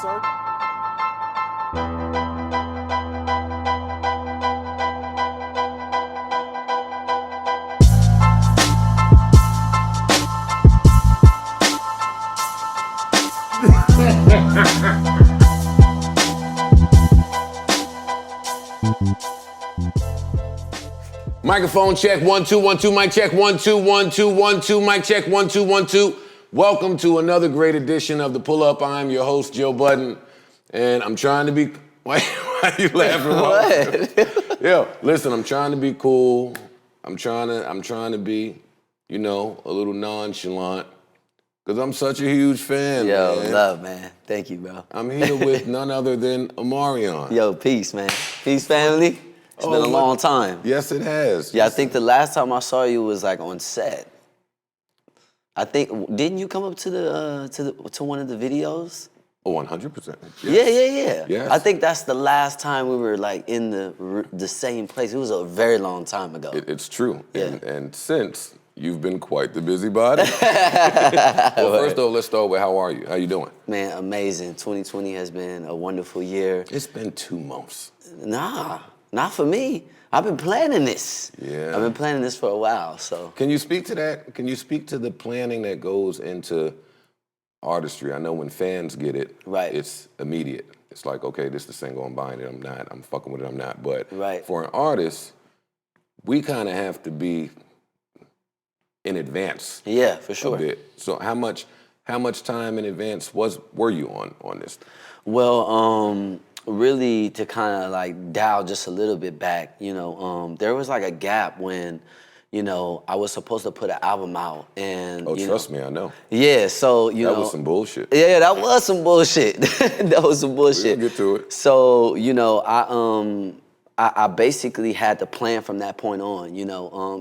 sir. Microphone check, 1 2 1 2. Mic check, 1 2 1 2 1 2. Mic check, 1 2 1 2. Welcome to another great edition of the Pull Up. I'm your host, Joe Budden, and I'm trying to be. Why are you laughing? What? Yeah, listen, I'm trying to be cool. I'm trying to be, a little nonchalant, because I'm such a huge fan. Yo, man. love, man. Thank you, bro. I'm here with none other than Omarion. Yo, peace, man. Peace, family. It's been a long time. Yes, it has. Yeah, I think the last time I saw you was like on set. I think, didn't you come up to one of the videos? Oh, 100%. Yes. Yeah. Yes. I think that's the last time we were like in the same place. It was a very long time ago. It's true. Yeah. And since, you've been quite the busybody. Well, first off, let's start with how are you? How you doing? Man, amazing. 2020 has been a wonderful year. It's been 2 months. Nah, not for me. I've been planning this. Yeah. I've been planning this for a while, so. Can you speak to that? Can you speak to the planning that goes into artistry? I know when fans get it, Right. It's immediate. It's like, okay, this is the single, I'm buying it, I'm not, I'm fucking with it, I'm not. But Right. for an artist, we kind of have to be in advance. Yeah, for A sure. bit. So how much time in advance were you on this? Well, really to kind of like dial just a little bit back, there was like a gap when, I was supposed to put an album out and, Oh, trust me, I know. Yeah, so, That was some bullshit. Yeah, that was some bullshit. That was some bullshit. We'll get to it. So, I basically had to plan from that point on,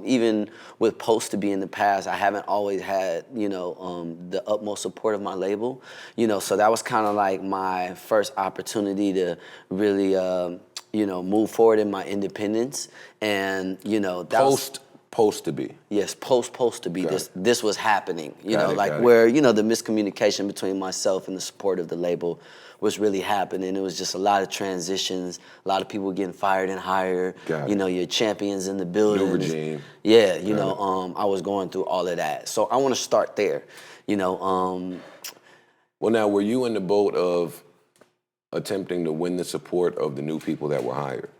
even with Post to Be in the past, I haven't always had, the utmost support of my label, so that was kind of like my first opportunity to really, move forward in my independence. And, that Post to Be. Yes, Post to Be. This was happening, Got it. where, the miscommunication between myself and the support of the label was really happening. It was just a lot of transitions, a lot of people getting fired and hired, Got it. Your champions in the building. New regime. Yeah, I was going through all of that. So I want to start there, Well, now, were you in the boat of attempting to win the support of the new people that were hired?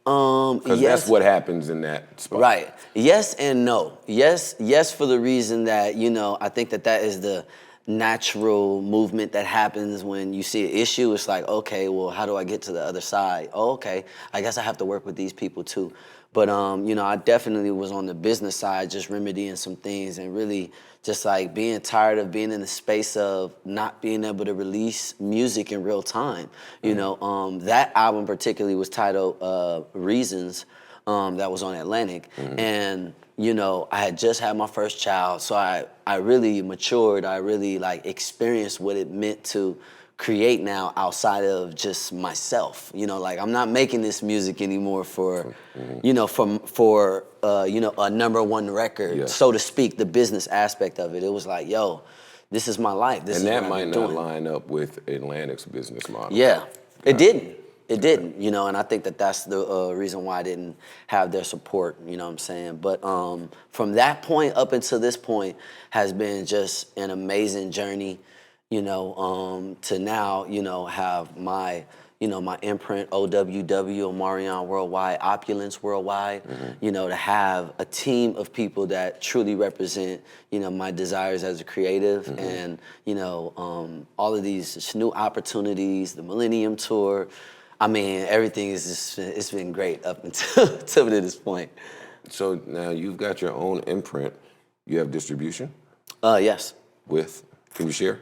Because yes. that's what happens in that spot. Right. Yes and no. Yes for the reason that, I think that is the natural movement that happens when you see an issue. It's like, okay, well, how do I get to the other side? Oh, okay, I guess I have to work with these people too. But, I definitely was on the business side, just remedying some things and really just like being tired of being in the space of not being able to release music in real time. That album particularly was titled Reasons, that was on Atlantic. Mm-hmm. And, I had just had my first child, so I really matured. I really experienced what it meant to create now outside of just myself. I'm not making this music anymore for, for a #1 record, Yeah. so to speak, the business aspect of it. It was like, yo, this is my life. This And is that what might I'm not doing. line up with Atlantic's business model. Yeah, it didn't. It didn't, and I think that's the reason why I didn't have their support, you know what I'm saying? But from that point up until this point has been just an amazing journey, to now, have my, my imprint, OWW, Omarion Worldwide, Opulence Worldwide, to have a team of people that truly represent, my desires as a creative and, all of these new opportunities, the Millennium Tour. I mean, everything is just, it's been great up until to this point. So now you've got your own imprint. You have distribution Yes. with, can you share?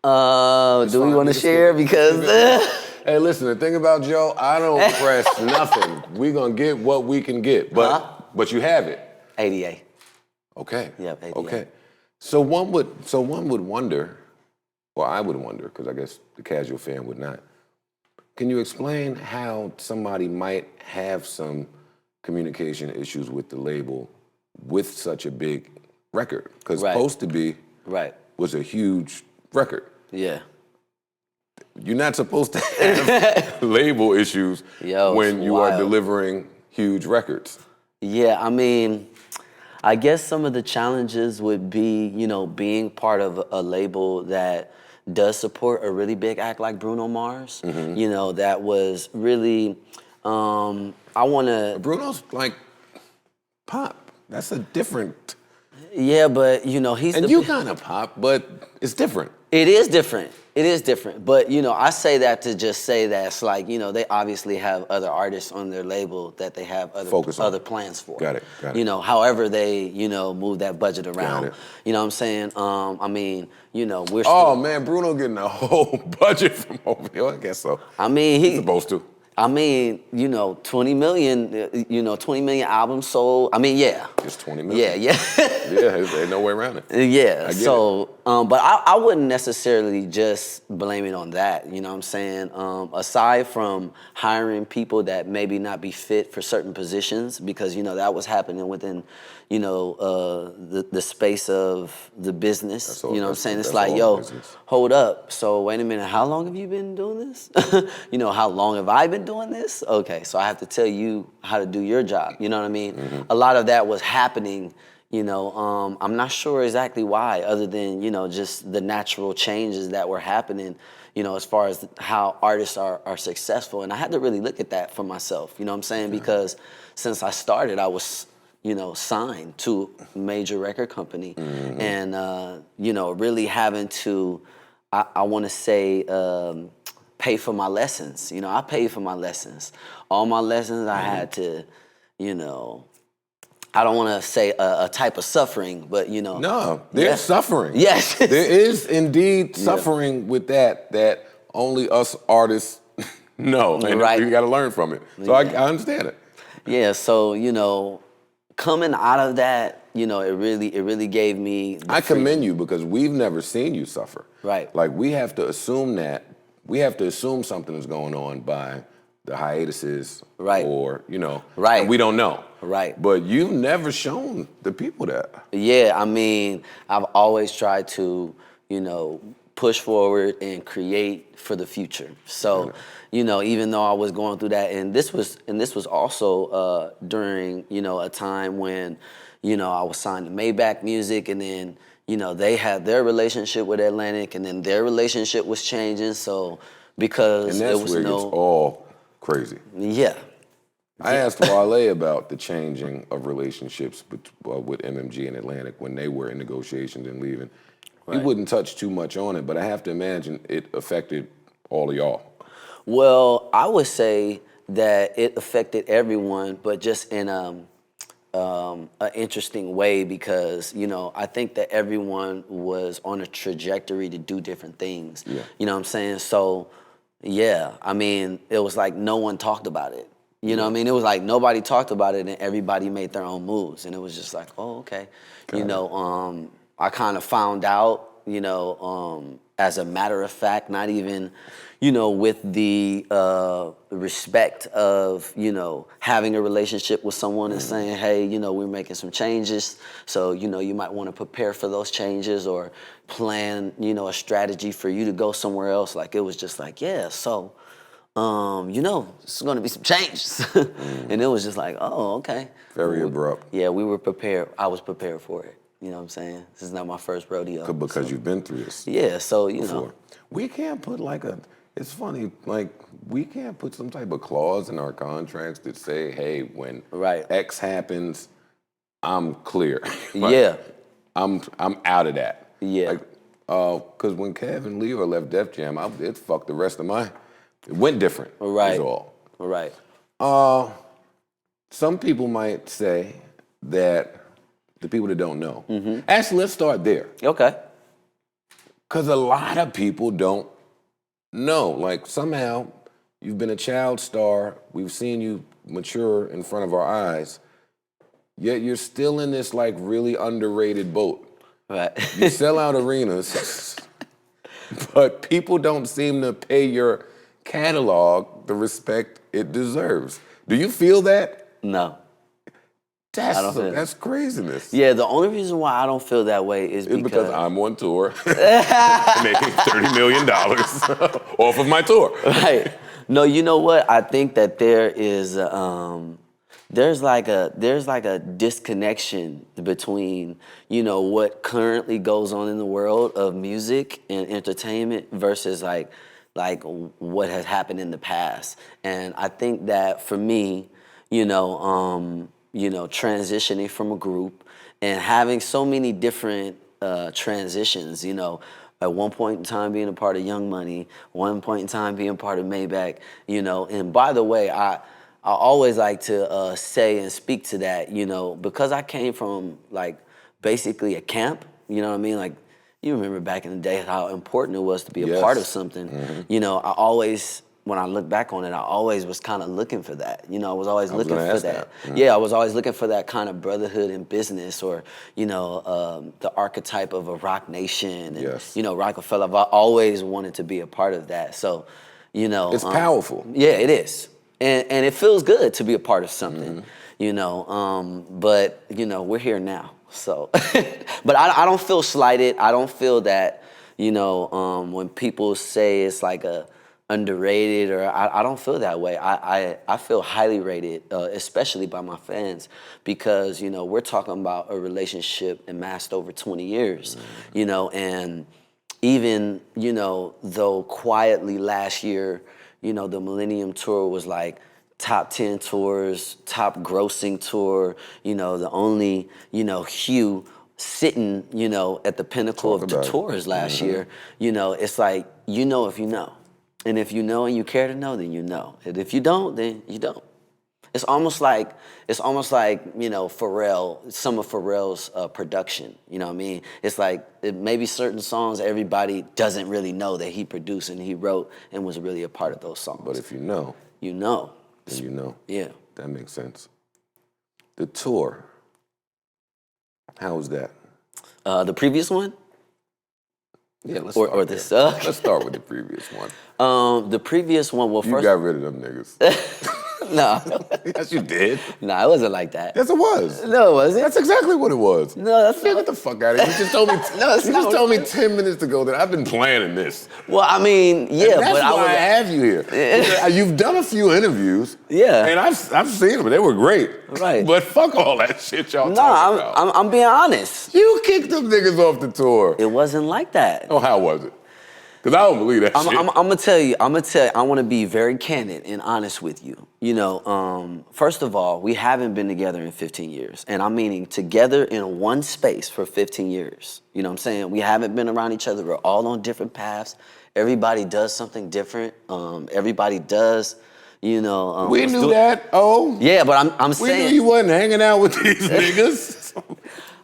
Do we want to share? Because Hey, listen, the thing about Joe, I don't press nothing. We're going to get what we can get, but you have it. ADA. Okay. Yep, ADA. Okay. So one would wonder, or I would wonder, because I guess the casual fan would not. Can you explain how somebody might have some communication issues with the label with such a big record? Because Right. Supposed to Be Right. was a huge record. Yeah. you're not supposed to have label issues Yo, when it's you are wild. delivering huge records. Yeah, I mean, I guess some of the challenges would be, being part of a label that does support a really big act like Bruno Mars. That was really, I want to. Bruno's like pop. That's a different. Yeah, but he's And the. you kind of pop, but it's different. It is different. It is different. But, I say that to just say that it's like, they obviously have other artists on their label that they have Focus on. other plans for. Got it. However they, move that budget around. it. You know what I'm saying? I mean, we're still. Oh man, Bruno getting a whole budget from over here. I guess so. I mean, He's supposed to. 20 million, 20 million albums sold. I mean, yeah. It's 20 million. Yeah. Yeah, there's no way around it. Yeah. I get So, but I wouldn't necessarily just blame it on that. You know what I'm saying? Aside from hiring people that maybe not be fit for certain positions, because that was happening within, the space of the business. That's all- You know what I'm saying? It's that's like, all yo, business. hold up. So wait a minute. How long have you been doing this? How long have I been doing this? Okay, so I have to tell you how to do your job. You know what I mean? A lot of that was happening. I'm not sure exactly why, other than just the natural changes that were happening. As far as how artists are successful, and I had to really look at that for myself. You know what I'm saying? Because since I started, I was signed to a major record company, and really having to, I want to say, pay for my lessons. I paid for my lessons. All my lessons, I had to, I don't want to say a type of suffering, but No, there's suffering. Yes. There is indeed suffering with that only us artists know. And Right. you got to learn from it. So I understand it. Yeah, so coming out of that, it really gave me. I commend you because we've never seen you suffer. Right. Like we have to assume that. We have to assume something is going on by the hiatuses. Right. Or, Right. and we don't know. Right. But you've never shown the people that. Yeah, I mean, I've always tried to, push forward and create for the future. So, even though I was going through that, and this was also during, a time when, I was signed to Maybach Music, and then, they had their relationship with Atlantic, and then their relationship was changing. So, because And there that's was where it gets all crazy. yeah. I asked Wale about the changing of relationships with MMG and Atlantic when they were in negotiations and leaving. He Right. wouldn't touch too much on it, but I have to imagine it affected all of y'all. Well, I would say that it affected everyone, but just in an interesting way because, I think that everyone was on a trajectory to do different things. Yeah. You know what I'm saying? So, yeah, I mean, it was like no one talked about it. You know what I mean? It was like nobody talked about it and everybody made their own moves. And it was just like, oh, okay. I kind of found out, as a matter of fact, not even, with the respect of, having a relationship with someone and saying, hey, we're making some changes. So, you might want to prepare for those changes or plan, a strategy for you to go somewhere else. Like, it was just like, yeah, so, it's going to be some changes. And it was just like, oh, okay. Very abrupt. Yeah, we were prepared. I was prepared for it. You know what I'm saying? This is not my first rodeo. Because you've been through this Yeah, so, before. We can't put it's funny, we can't put some type of clause in our contracts that say, hey, when Right. X happens, I'm clear. Yeah. I'm out of that. Yeah. Because when Kev and Leo left Def Jam, it fucked the rest of it went different. Right. Is all. Right. Some people might say that the people that don't know. Mm-hmm. Actually, let's start there. Okay. Because a lot of people don't know. Like, somehow, you've been a child star. We've seen you mature in front of our eyes. Yet you're still in this, really underrated boat. Right. You sell out arenas, but people don't seem to pay your catalog the respect it deserves. Do you feel that? No. That's craziness. Yeah, the only reason why I don't feel that way is Because I'm on tour making $30 million off of my tour. Right. No, you know what? I think that there is there's like a disconnection between, you know, what currently goes on in the world of music and entertainment versus like what has happened in the past. And I think that for me, transitioning from a group and having so many different transitions, at one point in time being a part of Young Money, one point in time being part of Maybach, and by the way, I always like to say and speak to that, because I came from like basically a camp, you know what I mean? Like, you remember back in the day how important it was to be a part of something. Mm-hmm. I always, when I look back on it, I always was kind of looking for that. I was always looking for that. Mm-hmm. Yeah, I was always looking for that kind of brotherhood in business, or the archetype of a Rock Nation, and Rockefeller. I've always wanted to be a part of that. So, it's powerful. Yeah, it is, and it feels good to be a part of something. Mm-hmm. But we're here now. So, but I don't feel slighted. I don't feel that when people say it's like a underrated, or I don't feel that way. I feel highly rated, especially by my fans, because we're talking about a relationship amassed over 20 years, and even though quietly last year, the Millennium Tour was like top 10 tours, top grossing tour, the only Hugh sitting at the pinnacle of the tours last year. It's like if you know. And if you know and you care to know, then you know. And if you don't, then you don't. It's almost like Pharrell, some of Pharrell's production. You know what I mean? It's like maybe certain songs everybody doesn't really know that he produced and he wrote and was really a part of those songs. But if you know, you know. Then you know. Yeah. That makes sense. The tour, how was that? The previous one? Yeah, let's start with the previous one. The previous one, well, you first... You got rid of them niggas. No. Yes, you did. No, it wasn't like that. Yes, it was. No, it wasn't. That's exactly what it was. No, that's not. Get the fuck out of here. You just told me. You just told me 10 minutes ago that I've been planning this. Well, I mean, yeah, and that's why I have you here. You've done a few interviews. Yeah. And I've seen them. They were great. Right. But fuck all that shit y'all talking about. I'm being honest. You kicked them niggas off the tour. It wasn't like that. Oh, how was it? Because I don't believe that shit. I'm gonna tell you, I want to be very candid and honest with you. First of all, we haven't been together in 15 years. And I'm meaning together in one space for 15 years. You know what I'm saying? We haven't been around each other. We're all on different paths. Everybody does something different. Everybody does, we knew that, Yeah, but I'm saying. We knew you wasn't hanging out with these niggas.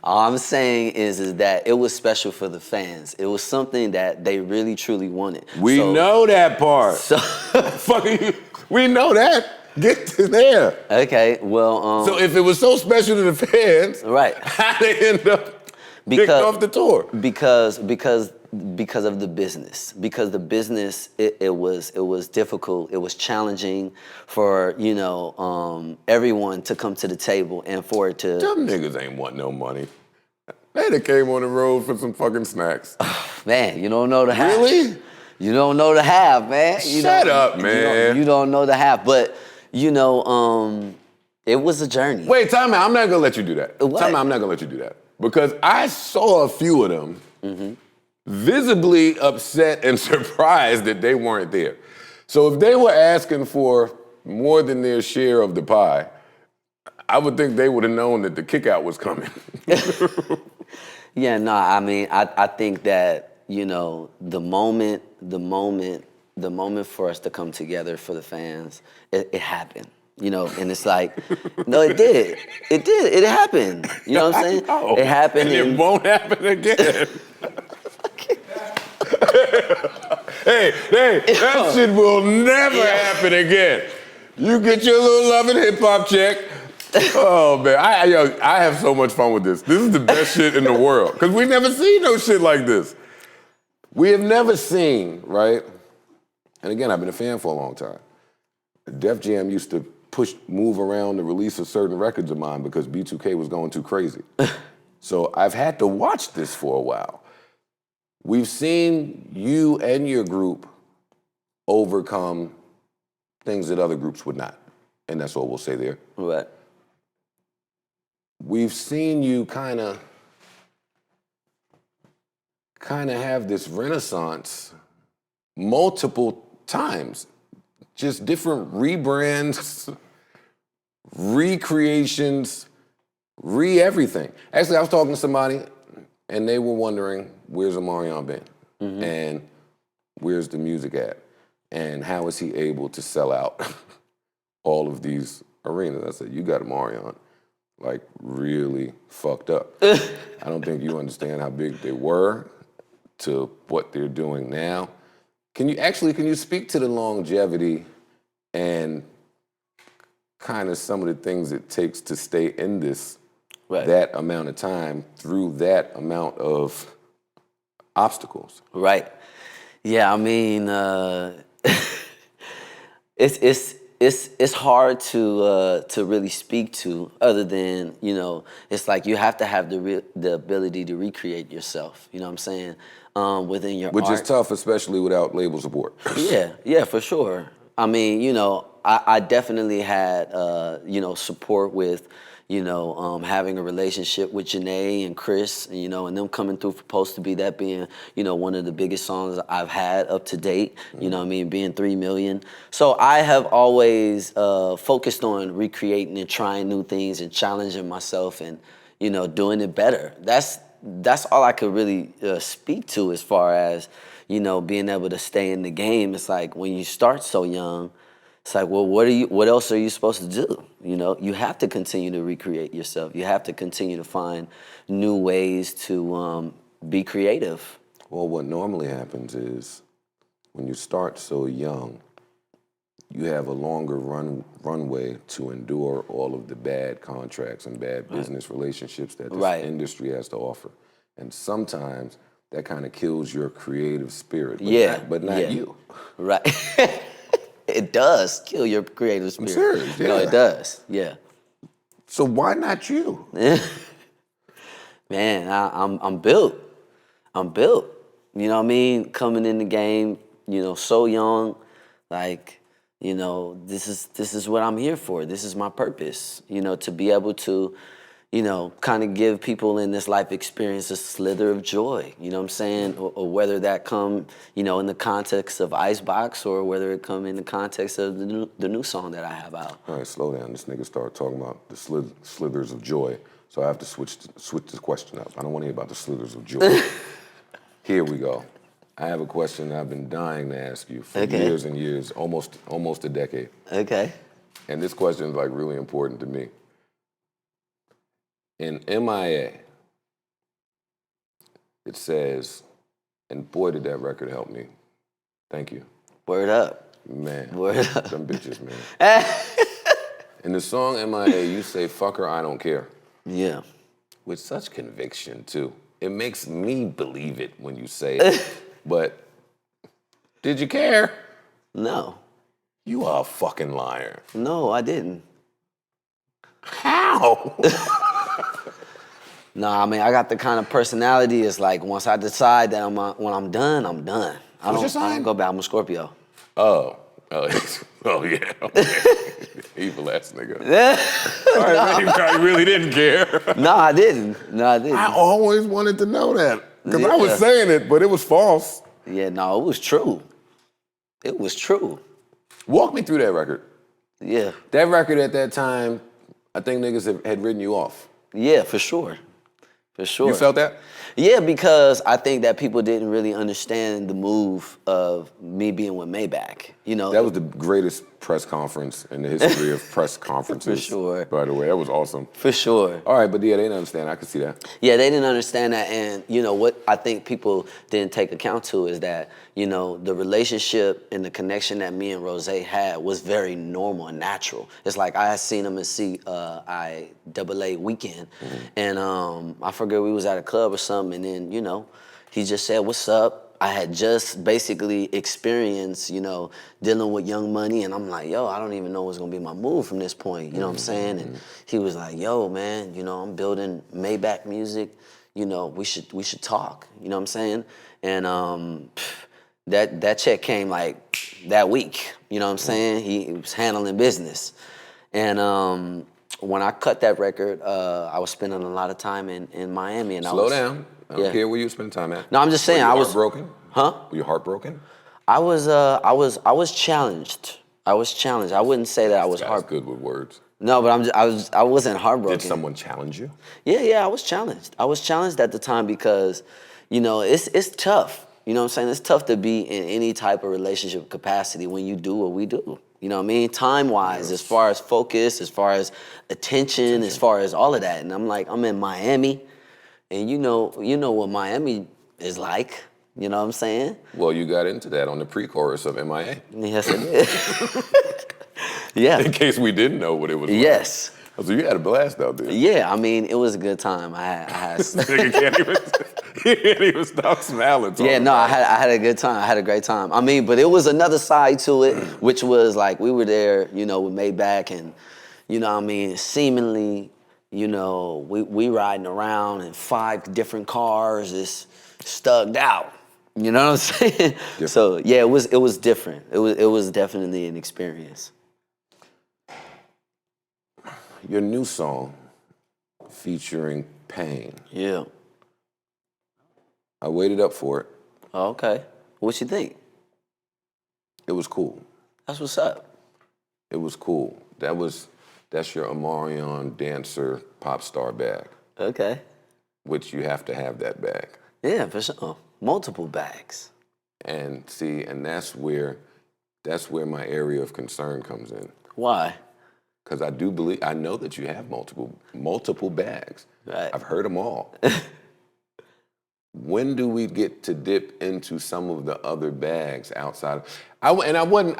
All I'm saying is that it was special for the fans. It was something that they really, truly wanted. We know that part. So, fucking you. We know that. Get to there. Okay, well. So if it was so special to the fans, right? How they end up kicked off the tour? Because of the business. Because the business, it was difficult. It was challenging for everyone to come to the table and for it to. Them niggas ain't want no money. They came on the road for some fucking snacks. Man, you don't know the half. Really? You don't know the half, man. Shut up, man. You don't know the half, but it was a journey. Wait, time out. I'm not gonna let you do that. What? Time out. I'm not gonna let you do that because I saw a few of them visibly upset and surprised that they weren't there. So if they were asking for more than their share of the pie, I would think they would have known that the kick-out was coming. Yeah, no, I mean, I think that, the moment for us to come together for the fans, it happened, and it's like, no, it did. It happened. You know what I'm saying? No. It happened. And it won't happen again. Hey, that shit will never happen again. You get your little loving hip-hop check. Oh, man, I have so much fun with this. This is the best shit in the world. Because we've never seen no shit like this. We have never seen, right? And again, I've been a fan for a long time. Def Jam used to move around the release of certain records of mine because B2K was going too crazy. So I've had to watch this for a while. We've seen you and your group overcome things that other groups would not. And that's all we'll say there. Right. We've seen you kind of have this renaissance multiple times. Just different rebrands, recreations, everything. Actually, I was talking to somebody and they were wondering, where's Omarion been? Mm-hmm. And where's the music at? And how is he able to sell out all of these arenas? I said, you got Omarion like really fucked up. I don't think you understand how big they were to what they're doing now. Can you speak to the longevity and kind of some of the things it takes to stay in this that amount of time through that amount of obstacles? Right. Yeah, I mean, it's hard to really speak to, other than, you know, it's like you have to have the ability to recreate yourself. You know what I'm saying? Within your Which art. is tough, especially without label support. Yeah, for sure. I mean, you know, I definitely had, you know, support with, you know, having a relationship with Janae and Chris, you know, and them coming through for Supposed to Be, that being, you know, one of the biggest songs I've had up to date, you know what I mean, being 3 million. So I have always focused on recreating and trying new things and challenging myself and, you know, doing it better. That's all I could really speak to as far as, you know, being able to stay in the game. It's like when you start so young, it's like, well, what else are you supposed to do? You know, you have to continue to recreate yourself. You have to continue to find new ways to be creative. Well, what normally happens is when you start so young, you have a longer runway to endure all of the bad contracts and bad business relationships that this industry has to offer. And sometimes that kind of kills your creative spirit, but not you. Right. It does kill your creative spirit. I'm serious, yeah. No, it does, yeah. So why not you? Man, I'm built. I'm built. You know what I mean? Coming in the game, you know, so young, like, you know, this is what I'm here for. This is my purpose, you know, to be able to, you know, kind of give people in this life experience a slither of joy, you know what I'm saying? Or whether that come, you know, in the context of Icebox or whether it come in the context of the new song that I have out. All right, slow down. This nigga started talking about the slithers of joy, so I have to switch the question up. I don't want to hear about the slithers of joy. Here we go. I have a question I've been dying to ask you for years and years, almost a decade. Okay. And this question is like really important to me. In MIA, it says, and boy did that record help me. Thank you. Word up. Man. Word up. Them bitches, man. In the song MIA, you say, fuck her, I don't care. Yeah. With such conviction, too. It makes me believe it when you say it. But did you care? No. You are a fucking liar. No, I didn't. How? No, I mean, I got the kind of personality, it's like once I decide that when I'm done, I'm done. I don't go back. I'm a Scorpio. Oh, yeah. Okay. Evil ass nigga. All right, you probably really didn't care. No, I didn't. I always wanted to know that. Because I was saying it, but it was false. Yeah, no, it was true. It was true. Walk me through that record. Yeah. That record at that time, I think niggas had written you off. Yeah, for sure. For sure. You felt that? Yeah, because I think that people didn't really understand the move of me being with Maybach. You know, that was the greatest press conference in the history of press conferences. For sure. By the way, that was awesome. For sure. All right, but yeah, they didn't understand. I could see that. Yeah, they didn't understand that, and you know what I think people didn't take account to is that, you know, the relationship and the connection that me and Rose had was very normal and natural. It's like I had seen him in IAA Weekend, and I forget, we was at a club or something, and then, you know, he just said, "What's up?" I had just basically experienced, dealing with Young Money, and I'm like, yo, I don't even know what's gonna be my move from this point. You know what I'm saying? And he was like, yo, man, I'm building Maybach music. We should talk. You know what I'm saying? And that check came like that week. You know what I'm saying? He was handling business, and when I cut that record, I was spending a lot of time in Miami, and Slow down. I don't care where you spend time at. No, I'm just saying. Were you I was heartbroken. Huh? Were you heartbroken? I was challenged. I was challenged. I wouldn't say that I was Good with words. No, but I wasn't heartbroken. Did someone challenge you? Yeah, I was challenged. I was challenged at the time because, it's tough. You know what I'm saying? It's tough to be in any type of relationship capacity when you do what we do. You know what I mean? Time-wise, as far as focus, as far as attention, as far as all of that. And I'm like, I'm in Miami, and you know what Miami is like. You know what I'm saying? Well, you got into that on the pre-chorus of MIA. Yes, I did. Yeah. In case we didn't know what it was like. Yes. So you had a blast out there. Yeah, I mean, it was a good time. I had Nigga can't even stop smiling. Yeah, no, I had a good time. I had a great time. I mean, but it was another side to it, which was like we were there, with Maybach, and seemingly, we riding around in 5 different cars, just stugged out. You know what I'm saying? Different. So yeah, it was different. It was definitely an experience. Your new song featuring Pain. Yeah. I waited up for it. Oh, okay. What you think? It was cool. That's what's up. It was cool. That's your Omarion dancer pop star bag. Okay. Which you have to have that bag. Yeah, for sure. Multiple bags. And see, and that's where my area of concern comes in. Why? Because I know that you have multiple bags. Right. I've heard them all. When do we get to dip into some of the other bags outside? I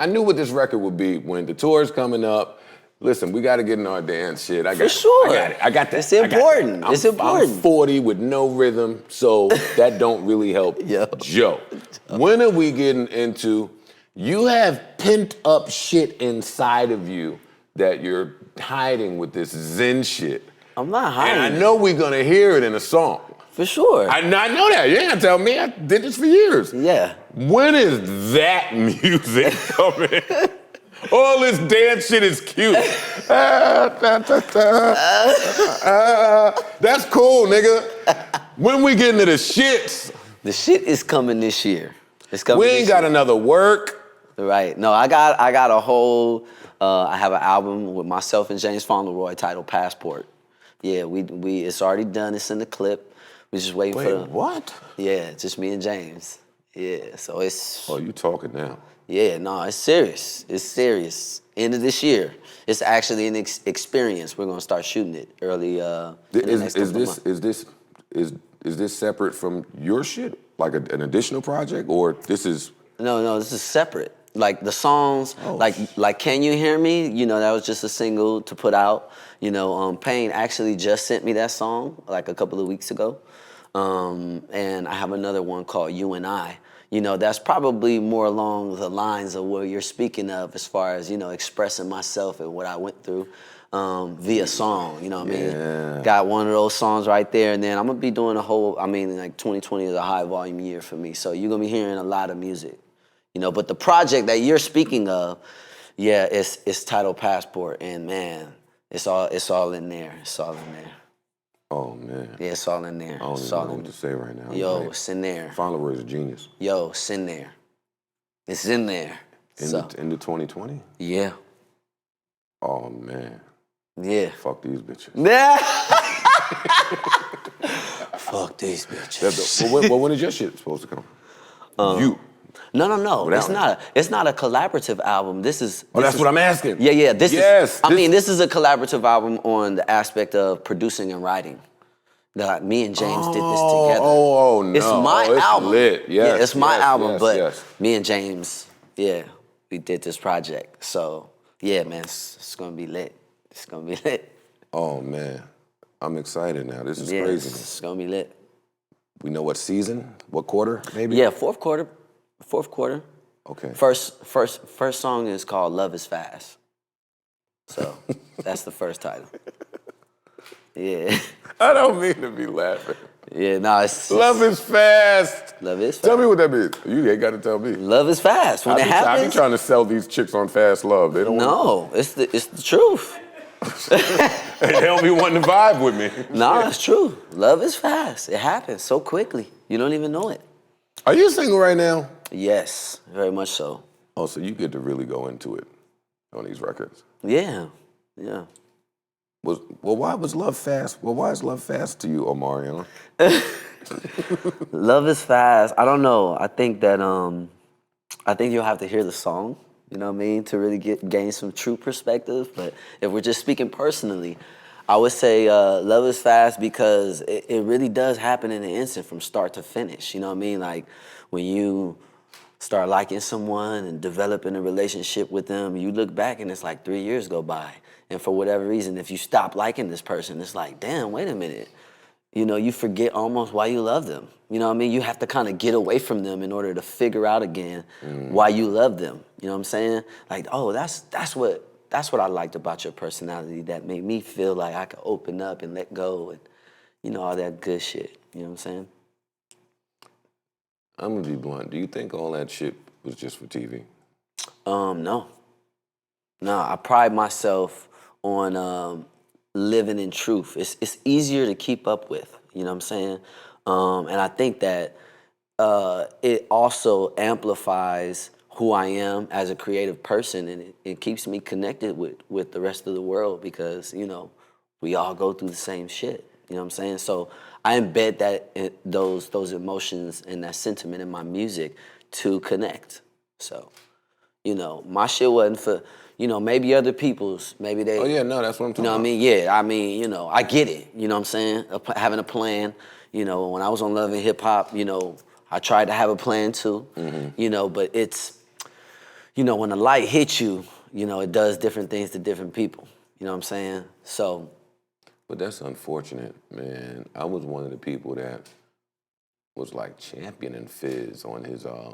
knew what this record would be when the tour's coming up. Listen, we got to get in our dance shit. For sure. I got that. It's important. It's important. I'm 40 with no rhythm, so that don't really help Joe. When are we getting into, you have pent up shit inside of you that you're hiding with this Zen shit. I'm not hiding. And I know we're going to hear it in a song. For sure. I know that. You ain't gonna tell me. I did this for years. Yeah. When is that music coming? All this dance shit is cute. That's cool, nigga. When we get into the shits? The shit is coming this year. It's coming. We ain't got another work. Right. No, I got a whole. I have an album with myself and James Fauntleroy titled Passport. Yeah, we it's already done. It's in the clip. We just waiting for the. What? Yeah, just me and James. Yeah, so it's. Oh, you talking now? Yeah, no, it's serious. It's serious. End of this year. It's actually an experience. We're gonna start shooting it early. Is this separate from your shit? Like an additional project, or this is? No, this is separate. Like the songs, like Can You Hear Me? That was just a single to put out. Payne actually just sent me that song like a couple of weeks ago. And I have another one called You and I. That's probably more along the lines of what you're speaking of as far as, expressing myself and what I went through via song, you know what I mean? Got one of those songs right there, and then I'm going to be doing like 2020 is a high volume year for me, so you're going to be hearing a lot of music, But the project that you're speaking of, yeah, it's titled Passport, and man, it's all in there. It's all in there. Oh, man. Yeah, it's all in there. I don't even know what to say right now. Yo, it's in there. Fauntleroy is a genius. Yo, it's in there. It's in there. Into 2020? Yeah. Oh, man. Yeah. Fuck these bitches. Yeah. Fuck these bitches. When is your shit supposed to come? You. No. It's not a collaborative album. This is. That's what I'm asking. Yeah. This is a collaborative album on the aspect of producing and writing. Me and James did this together. Oh no! It's my album. Lit. Yes, yeah, it's my album. But yes. Me and James, we did this project. So yeah, man, it's gonna be lit. It's gonna be lit. Oh man, I'm excited now. This is crazy. It's gonna be lit. We know what season, what quarter, maybe? Yeah, fourth quarter. Fourth quarter. Okay. First song is called "Love Is Fast." So that's the first title. Yeah. I don't mean to be laughing. Yeah, no, it's Love is fast. Love is fast. Tell me what that means. You ain't got to tell me. Love is fast. When it I be happens. trying to sell these chicks on fast love. They don't. No, it's the truth. They don't be wanting to vibe with me. No, it's true. Love is fast. It happens so quickly. You don't even know it. Are you single right now? Yes, very much so. Oh, so you get to really go into it on these records. Yeah. Why was love fast? Well, why is love fast to you, Omarion? Love is fast. I don't know. I think that I think you'll have to hear the song, you know what I mean, to really gain some true perspective. But if we're just speaking personally, I would say love is fast because it really does happen in an instant from start to finish. You know what I mean? Like when you start liking someone and developing a relationship with them, you look back and it's like 3 years go by. And for whatever reason, if you stop liking this person, it's like, damn, wait a minute. You know, you forget almost why you love them. You know what I mean? You have to kind of get away from them in order to figure out again why you love them. You know what I'm saying? Like, oh, that's what I liked about your personality that made me feel like I could open up and let go and, you know, all that good shit. You know what I'm saying? I'm gonna be blunt. Do you think all that shit was just for TV? No. No, I pride myself on living in truth. It's easier to keep up with, you know what I'm saying? And I think that it also amplifies who I am as a creative person, and it keeps me connected with the rest of the world because, you know, we all go through the same shit, you know what I'm saying? So I embed those emotions and that sentiment in my music to connect. So, you know, my shit wasn't for, you know, maybe other people's, maybe they. Oh yeah, no, that's what I'm talking You know what I about. mean? Yeah, I mean, you know, I get it. You know what I'm saying? Having a plan. You know, when I was on Love and Hip Hop, you know, I tried to have a plan too. You know, but it's, you know, when the light hits you, you know, it does different things to different people. You know what I'm saying? So. But that's unfortunate, man. I was one of the people that was like championing Fizz on his, I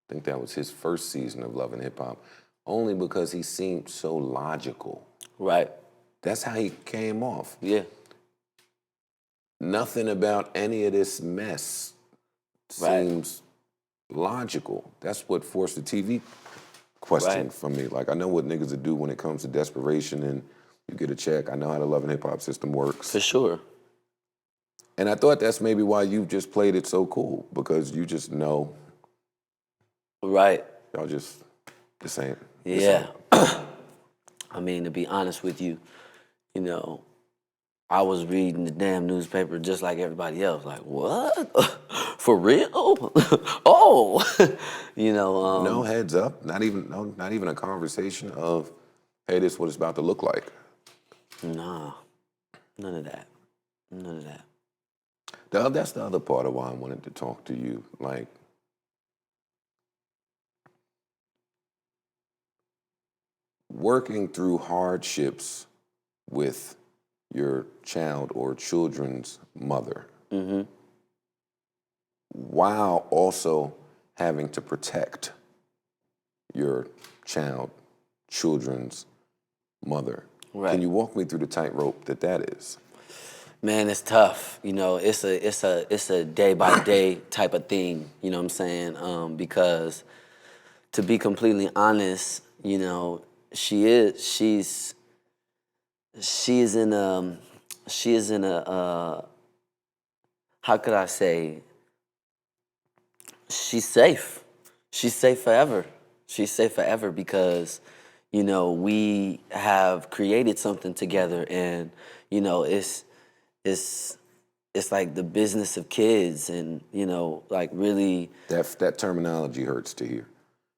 think that was his first season of Love and Hip Hop, only because he seemed so logical. Right. That's how he came off. Yeah. Nothing about any of this mess seems logical. That's what forced the TV question from me. Like, I know what niggas would do when it comes to desperation and you get a check. I know how the Love and Hip Hop system works. For sure. And I thought that's maybe why you just played it so cool, because you just know. Right. Y'all just, this ain't. Yeah. I mean, to be honest with you, you know, I was reading the damn newspaper just like everybody else. Like, what? For real? Oh, you know. No heads up. Not even a conversation of, hey, this is what it's about to look like. Nah, none of that. None of that. That's the other part of why I wanted to talk to you. Like, working through hardships with your child or children's mother, while also having to protect your child, children's mother. Right. Can you walk me through the tightrope that is? Man, it's tough. You know, it's a day by day type of thing. You know what I'm saying? Because to be completely honest, you know, she's in a how could I say? She's safe. She's safe forever. She's safe forever because, you know, we have created something together, and you know, it's like the business of kids, and you know, like really. That terminology hurts to hear.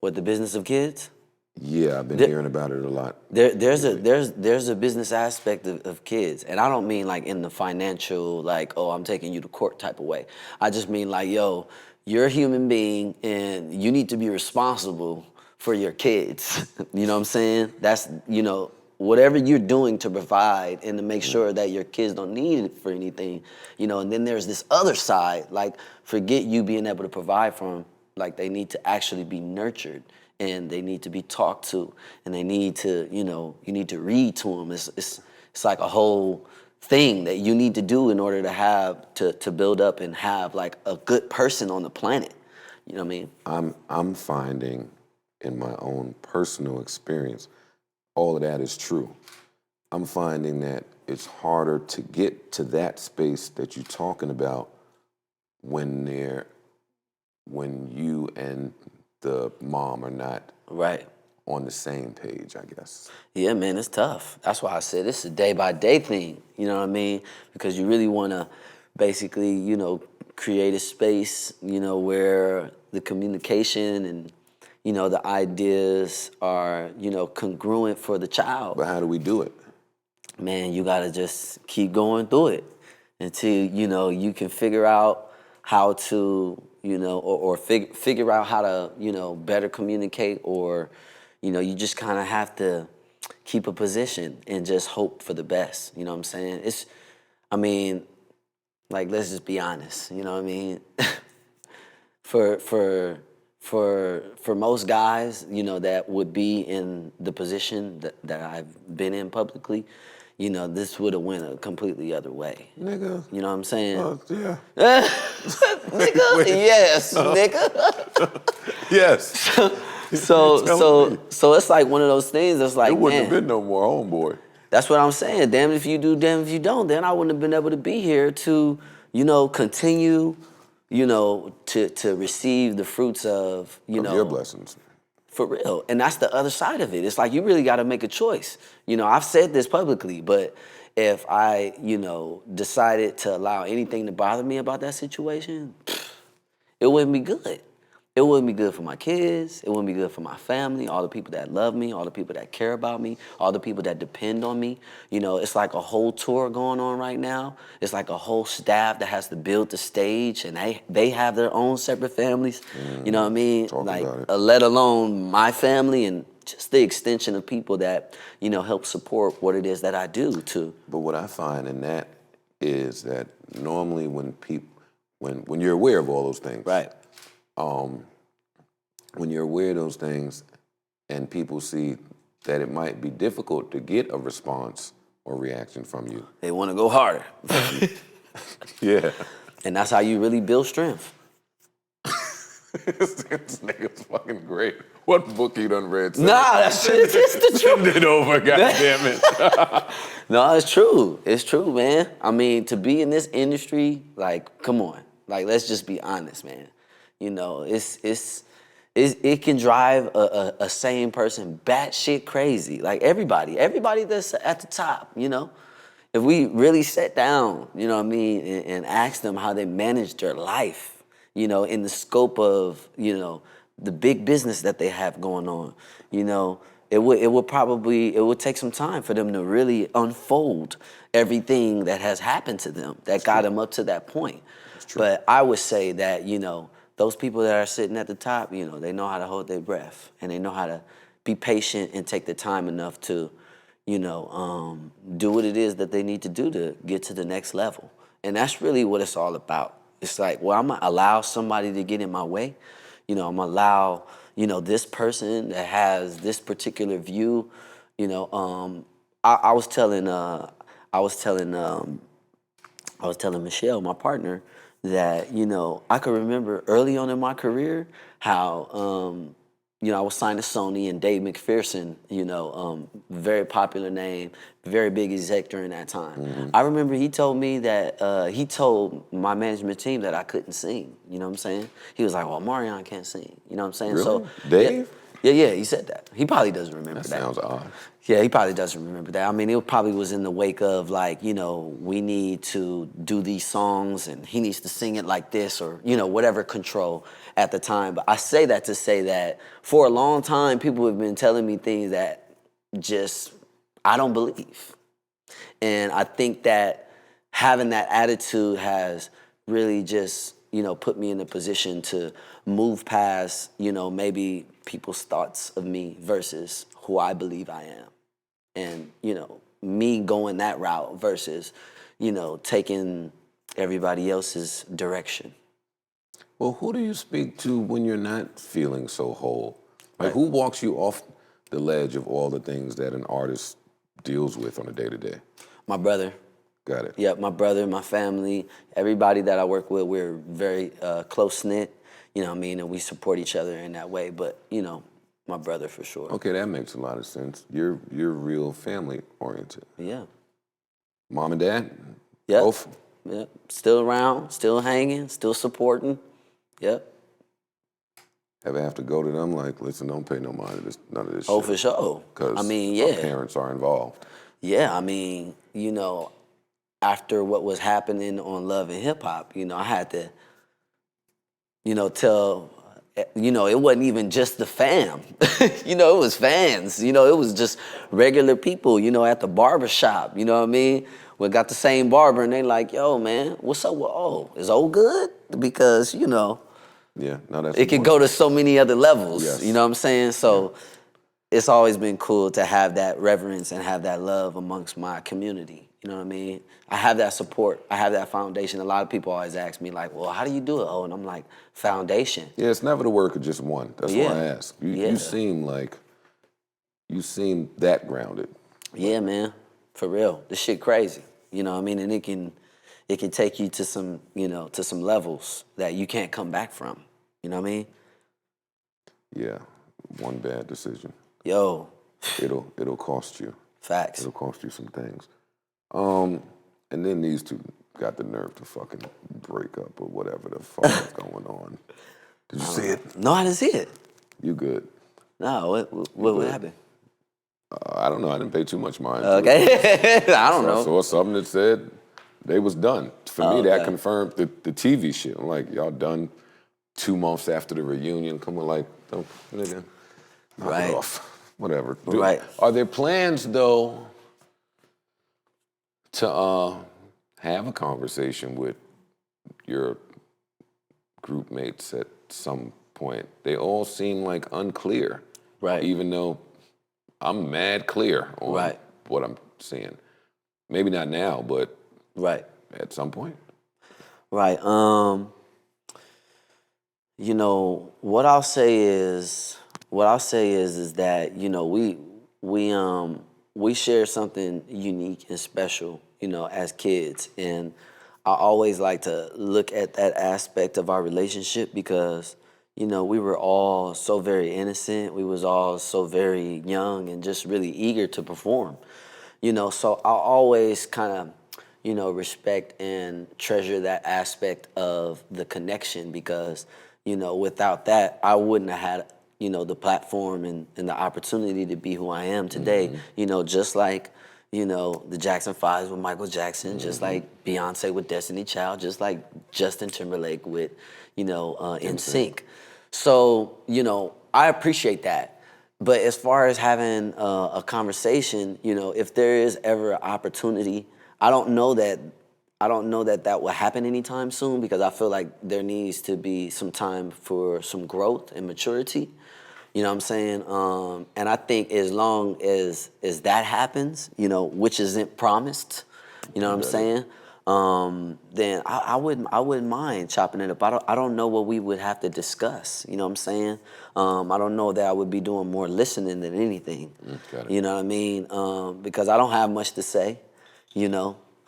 What, the business of kids? Yeah, I've been hearing about it a lot. There's a business aspect of kids, and I don't mean like in the financial, like, oh, I'm taking you to court type of way. I just mean like, yo, you're a human being, and you need to be responsible for your kids. You know what I'm saying? That's, you know, whatever you're doing to provide and to make sure that your kids don't need it for anything, and then there's this other side, like forget you being able to provide for them, like they need to actually be nurtured and they need to be talked to and they need to, you need to read to them. It's like a whole thing that you need to do in order to have, to build up and have like a good person on the planet. You know what I mean? I'm finding in my own personal experience, all of that is true. I'm finding that it's harder to get to that space that you're talking about when you and the mom are not Right. on the same page, I guess. Yeah, man, it's tough. That's why I said it's a day-by-day thing, you know what I mean? Because you really want to basically, create a space, where the communication and, the ideas are, congruent for the child. But how do we do it? Man, you got to just keep going through it until, you can figure out how to, or figure out how to, better communicate, or, you just kind of have to keep a position and just hope for the best. You know what I'm saying? Like, let's just be honest. You know what I mean? for most guys, that would be in the position that I've been in publicly, this would have went a completely other way. Nigga. You know what I'm saying? Yeah. Nigga, yes, nigga. Yes. So it's like one of those things that's like, It wouldn't man, have been no more homeboy. that's what I'm saying. Damn if you do, damn if you don't. Then I wouldn't have been able to be here to, continue, to receive the fruits of, Your blessings. For real. And that's the other side of it. It's like you really got to make a choice. I've said this publicly, but if I, decided to allow anything to bother me about that situation, it wouldn't be good. It wouldn't be good for my kids. It wouldn't be good for my family, all the people that love me, all the people that care about me, all the people that depend on me. It's like a whole tour going on right now. It's like a whole staff that has to build the stage, and they have their own separate families. You know what I mean? Talk Like, about it. let alone my family and just the extension of people that, help support what it is that I do too. But what I find in that is that normally when you're aware of all those things, Right. when you're aware of those things and people see that it might be difficult to get a response or reaction from you. They want to go harder. Yeah. And that's how you really build strength. This nigga's fucking great. What book you done read? Nah, it's the truth. Send it over, goddammit. No, it's true. It's true, man. I mean, to be in this industry, like, come on. Like, let's just be honest, man. It can drive a sane person batshit crazy. Like everybody that's at the top, If we really sat down, you know what I mean, and asked them how they manage their life, in the scope of, the big business that they have going on, it would take some time for them to really unfold everything that has happened to them that got them up to that point. But I would say that, those people that are sitting at the top, they know how to hold their breath and they know how to be patient and take the time enough to, do what it is that they need to do to get to the next level. And that's really what it's all about. It's like, well, I'm gonna allow somebody to get in my way. I'm gonna allow, this person that has this particular view, I was telling Michelle, my partner, that, I could remember early on in my career how, I was signed to Sony and Dave McPherson, very popular name, very big exec during that time. Mm-hmm. I remember he told me that, he told my management team that I couldn't sing, you know what I'm saying? He was like, well, Omarion can't sing, you know what I'm saying? Really? So Dave? Yeah, he said that. He probably doesn't remember that. That sounds odd. Yeah, he probably doesn't remember that. I mean, it probably was in the wake of like, we need to do these songs and he needs to sing it like this or, whatever control at the time. But I say that to say that for a long time, people have been telling me things that just I don't believe. And I think that having that attitude has really just, put me in a position to move past, maybe people's thoughts of me versus who I believe I am. and me going that route versus taking everybody else's direction. Well, who do you speak to when you're not feeling so whole? Like, Right. who walks you off the ledge of all the things that an artist deals with on a day-to-day? My brother. Got it. Yep, my brother, my family, everybody that I work with, we're very close-knit, you know what I mean, and we support each other in that way, but, my brother for sure. Okay, that makes a lot of sense. You're real family-oriented. Yeah. Mom and dad? Yep. Both? Yep. Still around, still hanging, still supporting. Yep. Ever have to go to them like, listen, don't pay no mind to this, none of this Oh, shit? for sure. Because I mean, our yeah. parents are involved. Yeah, I mean, after what was happening on Love and Hip Hop, I had to, tell, it wasn't even just the fam. It was fans. It was just regular people, at the barber shop, you know what I mean? We got the same barber and they like, yo, man, what's up with O? Is O good? Because, Yeah, no, that's it could go to so many other levels, Yes. you know what I'm saying? So it's always been cool to have that reverence and have that love amongst my community. You know what I mean? I have that support. I have that foundation. A lot of people always ask me like, well, how do you do it? Oh, and I'm like, foundation. Yeah, it's never the work of just one. That's Yeah. why I ask. You Yeah. you seem that grounded. Yeah, man, for real. This shit crazy. You know what I mean? And it can take you to some, to some levels that you can't come back from. You know what I mean? Yeah, one bad decision. Yo, It'll cost you. facts. It'll cost you some things. And then these two got the nerve to fucking break up or whatever the fuck is going on. Did you see it? No, I didn't see it. You good? No, what happened? I don't know. I didn't pay too much mind to it. Okay. I don't So I know. saw something that said they was done. For me, that okay. confirmed the TV shit. I'm like, y'all done 2 months after the reunion. Come on, like, don't, nigga, knock Right. it off. Whatever. Right. Are there plans, though, to have a conversation with your group mates at some point? They all seem like unclear. Right. Even though I'm mad clear on Right. what I'm seeing. Maybe not now, but Right. at some point. Right. What I'll say is that, we share something unique and special, as kids. And I always like to look at that aspect of our relationship because, we were all so very innocent. We was all so very young and just really eager to perform. So I always kind of, respect and treasure that aspect of the connection because, without that, I wouldn't have had, the platform and the opportunity to be who I am today. Just like, the Jackson 5s with Michael Jackson, just like Beyonce with Destiny Child, just like Justin Timberlake with, NSYNC. So, I appreciate that. But as far as having a conversation, if there is ever an opportunity, I don't know that will happen anytime soon because I feel like there needs to be some time for some growth and maturity. You know what I'm saying? And I think as long as that happens, which isn't promised, you know what I'm saying? Then I wouldn't mind chopping it up. I don't know what we would have to discuss. You know what I'm saying? I don't know that I would be doing more listening than anything. Got it. You know what I mean? Because I don't have much to say. I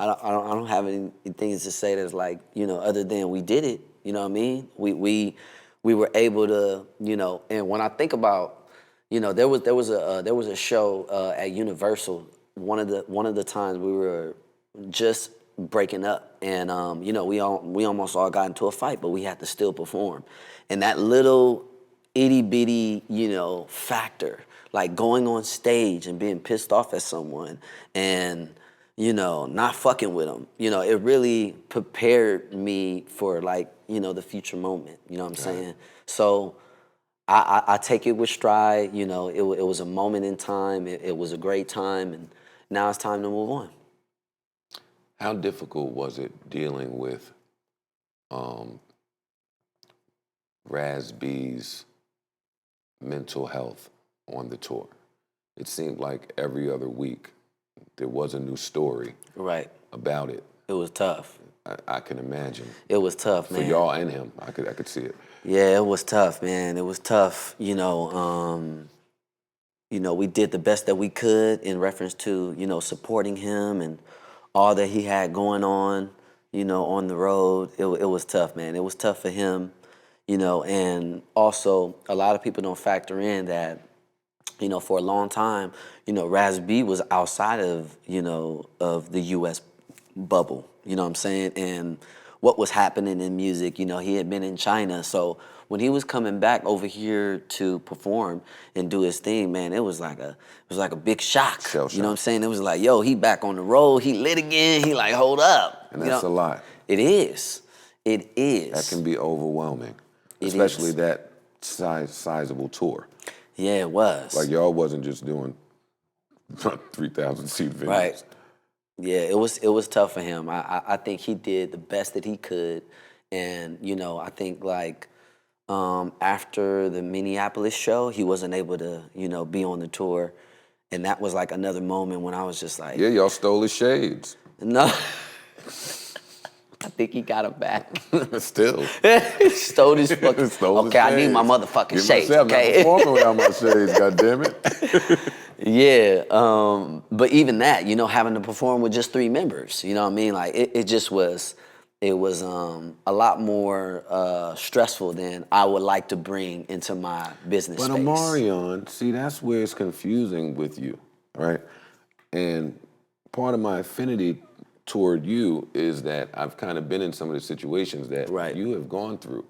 don't have any things to say that's like, other than we did it. You know what I mean? We were able to, and when I think about, there was a show at Universal. One of the times we were just breaking up, and we almost all got into a fight, but we had to still perform. And that little itty bitty, factor, like going on stage and being pissed off at someone and not fucking with them. It really prepared me for the future moment. You know what I'm saying? So I take it with stride. It was a moment in time. It was a great time, and now it's time to move on. How difficult was it dealing with Raz B's mental health on the tour? it seemed like every other week there was a new story Right. about it. It was tough. I can imagine. It was tough, man. For y'all and him, I could see it. Yeah, it was tough, man. It was tough. We did the best that we could in reference to, supporting him and all that he had going on, on the road. It was tough, man. It was tough for him, and also a lot of people don't factor in that, for a long time, Raz B was outside of, of the U.S. bubble, you know what I'm saying? And what was happening in music, he had been in China. So when he was coming back over here to perform and do his thing, man, it was like a big shock. Shell You know what I'm shock. saying? It was like, yo, he back on the road, he lit again, he like, hold up. And that's a lot. It is. It is. That can be overwhelming, It especially is. that sizable tour. Yeah, it was. Like y'all wasn't just doing 3,000 seat venues. Right. Yeah, it was tough for him. I think he did the best that he could, and I think like after the Minneapolis show, he wasn't able to be on the tour, and that was like another moment when I was just like, Yeah, y'all stole his shades. no. I think he got him back. Still. Stole his fucking. Stole his Okay, I need shades. my motherfucking Give shades. myself, Okay. I'm not performing without my shades, goddammit. Yeah, but even that, having to perform with just 3 members, you know what I mean? Like it just was, it was a lot more stressful than I would like to bring into my business But space. Omarion, see, that's where it's confusing with you, right? And part of my affinity toward you is that I've kind of been in some of the situations that Right. you have gone through.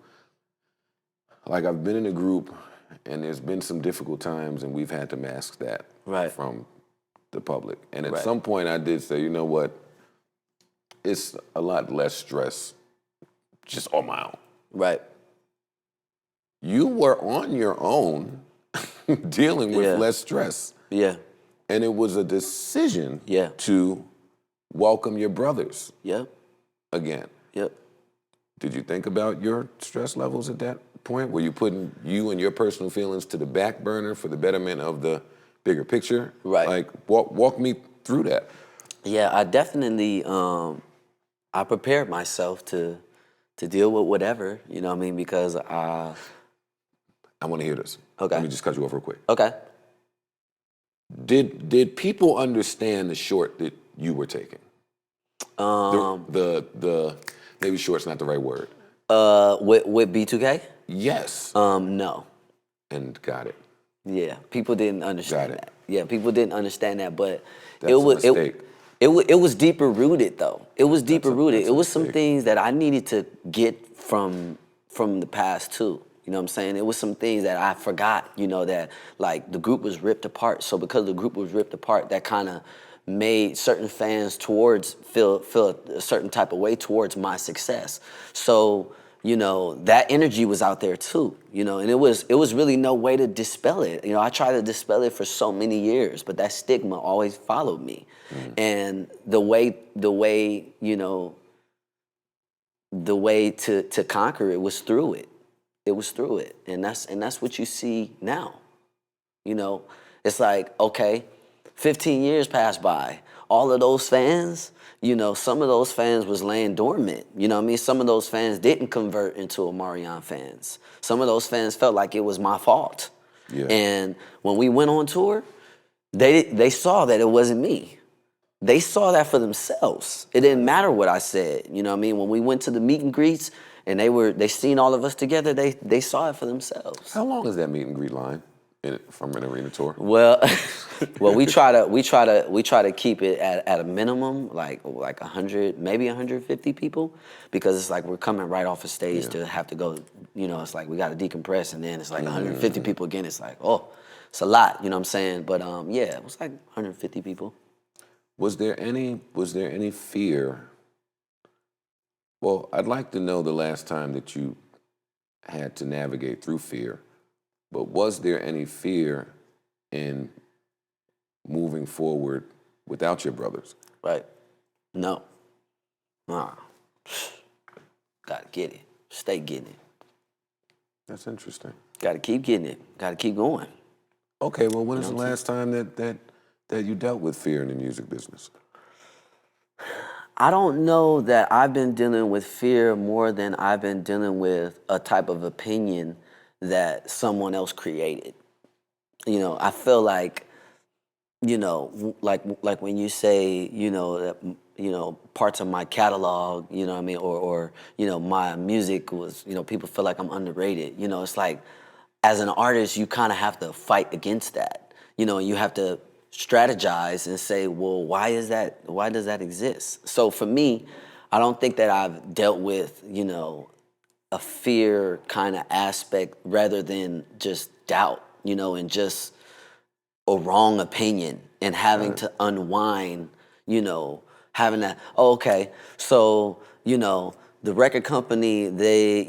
Like I've been in a group and there's been some difficult times and we've had to mask that Right. from the public. And at Right. some point I did say, you know what? It's a lot less stress just on my own. Right. You were on your own dealing with Yeah. less stress. Yeah. And it was a decision Yeah. to welcome your brothers Yep. again. Yep. Did you think about your stress levels at that point? Were you putting you and your personal feelings to the back burner for the betterment of the bigger picture? Right. Like, walk me through that. Yeah, I definitely I prepared myself to deal with whatever, you know what I mean? Because I want to hear this. Okay. Let me just cut you off real quick. okay. Did people understand the short that you were taking? The maybe short's not the right word. With B2K? Yes. No. And got it. Yeah, people didn't understand Got it. that. Yeah, people didn't understand that, but That's it a was mistake. it was deeper rooted though. It was deeper rooted. that's It a was some mistake. things that I needed to get from the past too. You know what I'm saying? It was some things that I forgot, that like the group was ripped apart. So because the group was ripped apart, that kind of made certain fans feel a certain type of way towards my success. So, that energy was out there too, and it was really no way to dispel it. I tried to dispel it for so many years, but that stigma always followed me. And the way to conquer it was through it. It was through it. And that's what you see now. It's like, okay, 15 years passed by. All of those fans, some of those fans was laying dormant. You know what I mean? Some of those fans didn't convert into Omarion fans. Some of those fans felt like it was my fault. Yeah. And when we went on tour, they saw that it wasn't me. They saw that for themselves. It didn't matter what I said. You know what I mean? When we went to the meet and greets and they seen all of us together, they saw it for themselves. How long is that meet and greet line from an arena tour? Well, we try to keep it at a minimum, like 100, maybe 150 people, because it's like we're coming right off a stage to have to go. It's like we got to decompress, and then it's like 150 people again. It's like, oh, it's a lot. You know what I'm saying? But yeah, it was like 150 people. Was there any fear? Well, I'd like to know the last time that you had to navigate through fear, but was there any fear in moving forward without your brothers? Right? No. Nah. Gotta get it. Stay getting it. That's interesting. Gotta keep getting it. Gotta keep going. Okay, well, when is the last time that you dealt with fear in the music business? I don't know that I've been dealing with fear more than I've been dealing with a type of opinion that someone else created. I feel like, like when you say, that, parts of my catalog, what I mean, or my music was, people feel like I'm underrated. It's like, as an artist, you kind of have to fight against that, and you have to strategize and say, well, why is that? Why does that exist? So for me, I don't think that I've dealt with, a fear kind of aspect rather than just doubt, and just a wrong opinion and having to unwind, having that, oh, okay, so, the record company, they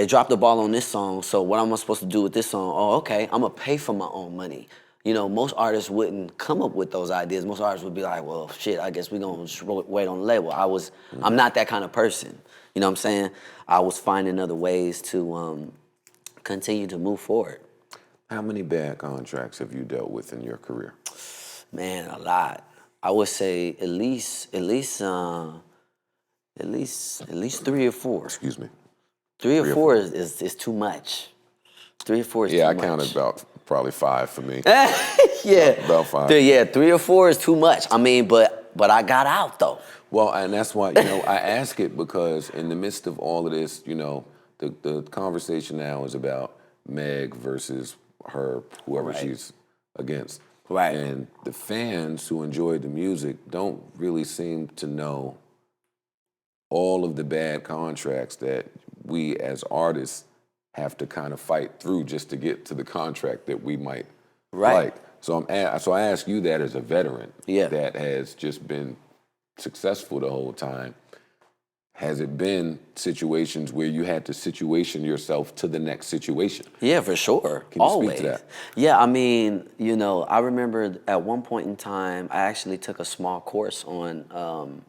dropped the ball on this song, so what am I supposed to do with this song? Oh, okay, I'm gonna pay for my own money. Most artists wouldn't come up with those ideas. Most artists would be like, well, shit, I guess we're gonna just wait on the label. I'm not that kind of person. You know what I'm saying? I was finding other ways to continue to move forward. How many bad contracts have you dealt with in your career? Man, a lot. I would say at least 3 or 4. Excuse me. 3 or 4 is too much. 3 or 4 is too Yeah, I much. counted about probably 5 for me. Yeah, About 5. Yeah, 3 or 4 is too much. I mean, but I got out though. Well, and that's why, I ask it because in the midst of all of this, the conversation now is about Meg versus her, whoever Right. she's against. Right. And the fans who enjoy the music don't really seem to know all of the bad contracts that we as artists have to kind of fight through just to get to the contract that we might Right. like. So I ask you that as a veteran Yeah. that has just been successful the whole time. Has it been situations where you had to situation yourself to the next situation? Yeah, for sure. Can you Always. speak to that? Yeah, I mean, I remember at one point in time, I actually took a small course on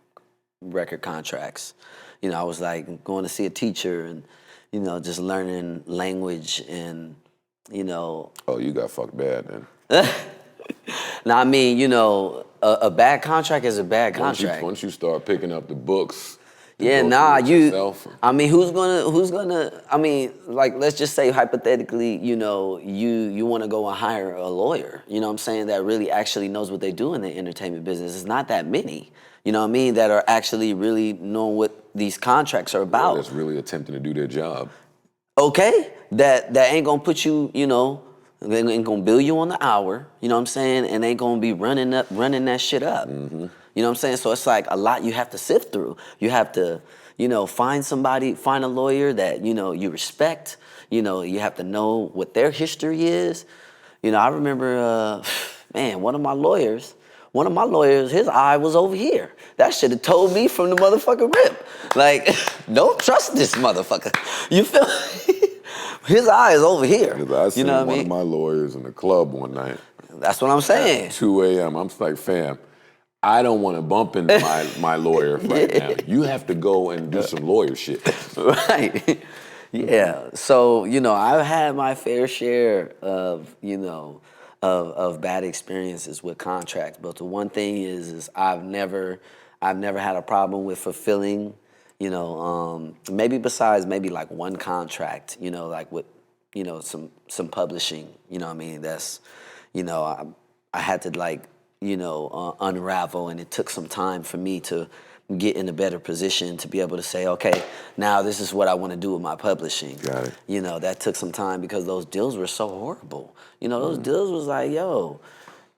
record contracts. I was like going to see a teacher and, just learning language and, Oh, you got fucked bad then. Now, I mean, a bad contract is a bad Once contract. you start picking up the books, to Yeah, go nah, through it yourself. I mean, who's gonna, I mean, like, let's just say hypothetically, you want to go and hire a lawyer, you know what I'm saying, that really actually knows what they do in the entertainment business. It's not that many, you know what I mean, that are actually really knowing what these contracts are about. That's really attempting to do their job. Okay, that ain't gonna put you, they ain't gonna bill you on the hour, you know what I'm saying, and ain't gonna be running that shit up. Mm-hmm. You know what I'm saying? So it's like a lot you have to sift through. You have to, find a lawyer that, you respect. You have to know what their history is. I remember, man, one of my lawyers, his eye was over here. That should have told me from the motherfucking rip. Like, don't trust this motherfucker. You feel his eye is over here. Because I seen what I one mean? of my lawyers in the club one night. That's what I'm saying. At 2 a.m. I'm just like, fam, I don't want to bump into my lawyer right now. You have to go and do some lawyer shit. Right. Yeah. So, I've had my fair share of, of bad experiences with contracts. But the one thing is I've never had a problem with fulfilling, maybe besides maybe like one contract, like with, some publishing, you know what I mean? That's, I had to like, unravel, and it took some time for me to get in a better position to be able to say, okay, now this is what I want to do with my publishing. Got it. That took some time because those deals were so horrible. Those deals was like, yo,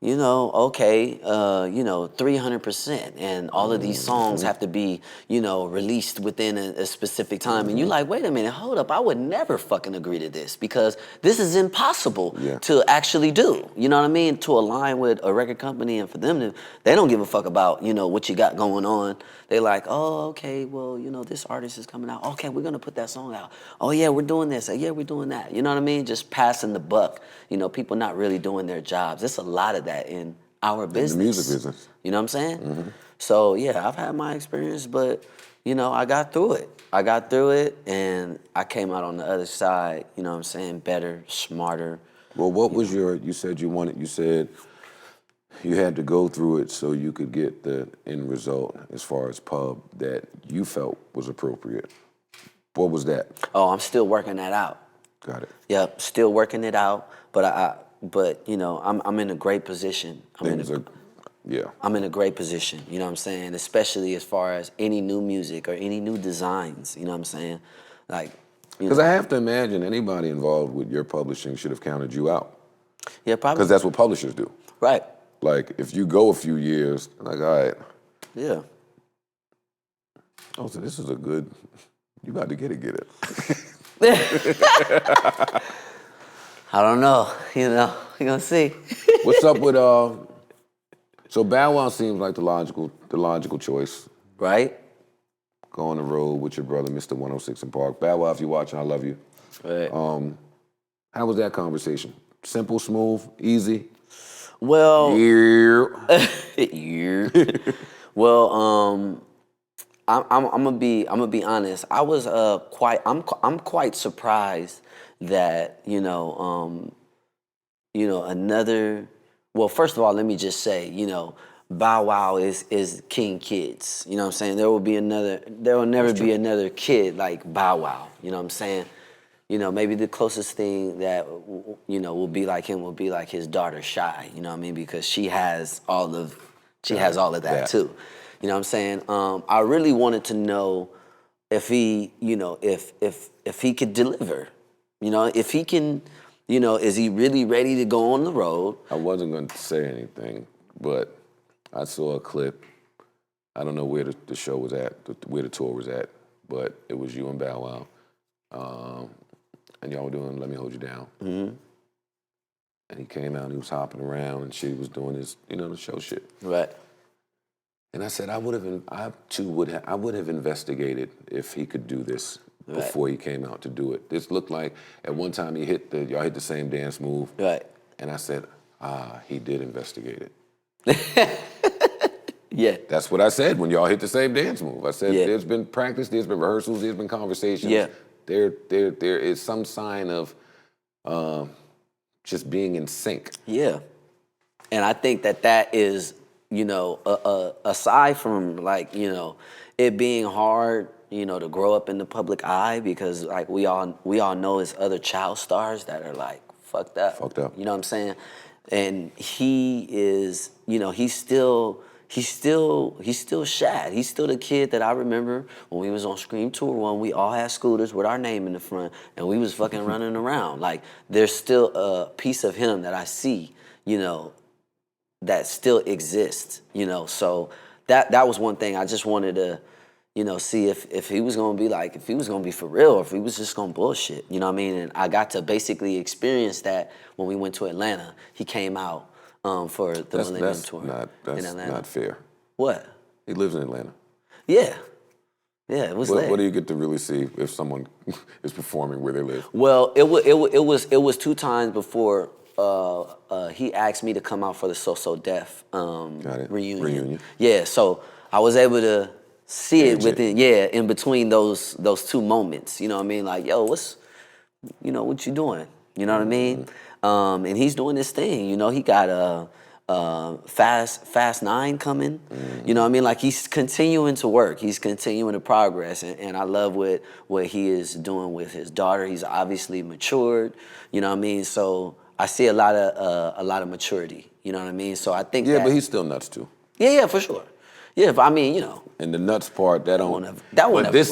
okay, 300%, and all of these songs have to be, released within a specific time. And you're like, wait a minute, hold up, I would never fucking agree to this because this is impossible to actually do. You know what I mean? To align with a record company and for them to, they don't give a fuck about, what you got going on. They like, oh, okay, well, this artist is coming out. Okay, we're gonna put that song out. Oh yeah, we're doing this. Yeah, we're doing that. You know what I mean? Just passing the buck. People not really doing their jobs. There's a lot of that in our business. In the music business. You know what I'm saying? So yeah, I've had my experience, but I got through it. And I came out on the other side, better, smarter, Well, what was you said you said you had to go through it so you could get the end result as far as pub that you felt was appropriate. What was that? Oh, I'm still working that out. Got it. Yep, still working it out. But you know, I'm in a great position. Yeah. I'm in a great position. You know what I'm saying? Especially as far as any new music or any new designs. You know what I'm saying? Like, Because I have to imagine anybody involved with your publishing should have counted you out. yeah, probably. Because that's what publishers do. Right. Like, if you go a few years, like, all right. Yeah. Oh, so this is a good, you got to get it. I don't know. You know, you're gonna see. What's up with, so Bow Wow seems like the logical choice. Right? Go on the road with your brother, Mr. 106 in Park. Bow Wow, if you're watching, I love you. Right. How was that conversation? Simple, smooth, easy? Well, Yeah. yeah. Well, I'm gonna be honest. I was I'm quite surprised that another. Well, first of all, let me just say, Bow Wow is King Kids. You know what I'm saying? There will never be another kid like Bow Wow. You know what I'm saying? Maybe the closest thing that, will be like him will be like his daughter Shy, you know what I mean? Because she has all of that too. You know what I'm saying? I really wanted to know if he, if he could deliver. If he can, is he really ready to go on the road? I wasn't going to say anything, but I saw a clip. I don't know where the show was at, where the tour was at, but it was you and Bow Wow. And y'all were doing Let Me Hold You Down. Mm-hmm. And he came out and he was hopping around and she was doing his, the show shit. Right. And I said, I would have investigated if he could do this before he came out to do it. This looked like at one time y'all hit the same dance move. Right. And I said, he did investigate it. Yeah. That's what I said when y'all hit the same dance move. I said, Yeah. There's been practice, there's been rehearsals, there's been conversations. Yeah. There is some sign of just being in sync. Yeah. And I think that is, aside from like, it being hard, to grow up in the public eye, because like we all know it's other child stars that are like fucked up. Fucked up. You know what I'm saying? And he is, he's still Shad. He's still the kid that I remember when we was on Scream Tour 1. We all had scooters with our name in the front, and we was fucking running around. Like, there's still a piece of him that I see, that still exists. So that was one thing I just wanted to, see if he was gonna be like, if he was gonna be for real, or if he was just gonna bullshit. You know what I mean? And I got to basically experience that when we went to Atlanta. He came out. For the Millennium Tour. That's not fair. What? He lives in Atlanta. Yeah. Yeah, it was lit. What do you get to really see if someone is performing where they live? Well, it was 2 times before he asked me to come out for the So Def reunion. Yeah, so I was able to see it in between those 2 moments. You know what I mean? Like, yo, what you doing? You know what I mean? And he's doing this thing, he got a Fast 9 coming. You know what I mean? Like, he's continuing to work. He's continuing to progress. And I love what he is doing with his daughter. He's obviously matured. You know what I mean? So I see a lot of maturity. You know what I mean? So I think but he's still nuts too. Yeah, for sure. Yeah, but I mean, And the nuts part, that won't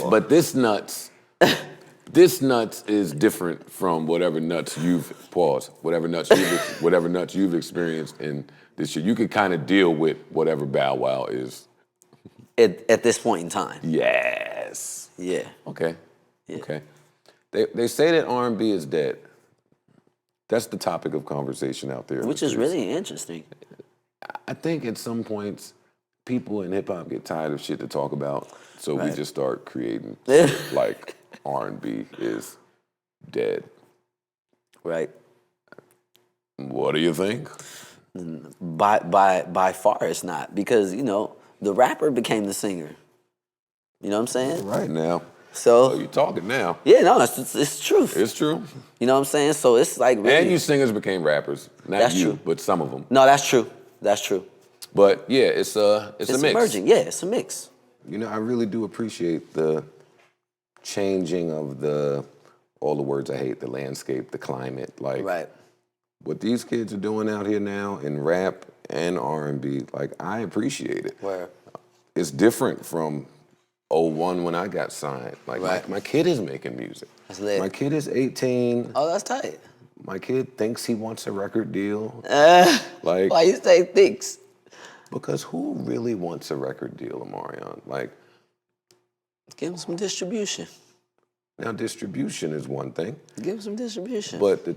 but this nuts... This nuts is different from whatever nuts you've whatever nuts you've experienced in this year. You could kind of deal with whatever Bow Wow is at this point in time. Yes. Yeah. Okay. Yeah. Okay. They say that R&B is dead. That's the topic of conversation out there. Which is really interesting. I think at some points people in hip hop get tired of shit to talk about, so we just start creating like. R&B is dead. Right. What do you think? By far it's not, because the rapper became the singer. You know what I'm saying? Right now. So you talking now. yeah, no, it's truth. It's true. You know what I'm saying? So it's like really, And you singers became rappers. Not That's you, true. but some of them. No, that's true. That's true. But yeah, it's a mix. Emerging. Yeah, it's a mix. You know, I really do appreciate the changing of all the words I hate, the landscape, the climate. Like Right. what these kids are doing out here now in rap and R&B, like I appreciate it. Where It's different from '01 when I got signed. Like Right. my kid is making music. That's lit. My kid is 18. Oh, that's tight. My kid thinks he wants a record deal. Like Why you say thinks? because who really wants a record deal, Omarion? Like Give him some distribution. now distribution is one thing. Give him some distribution. But the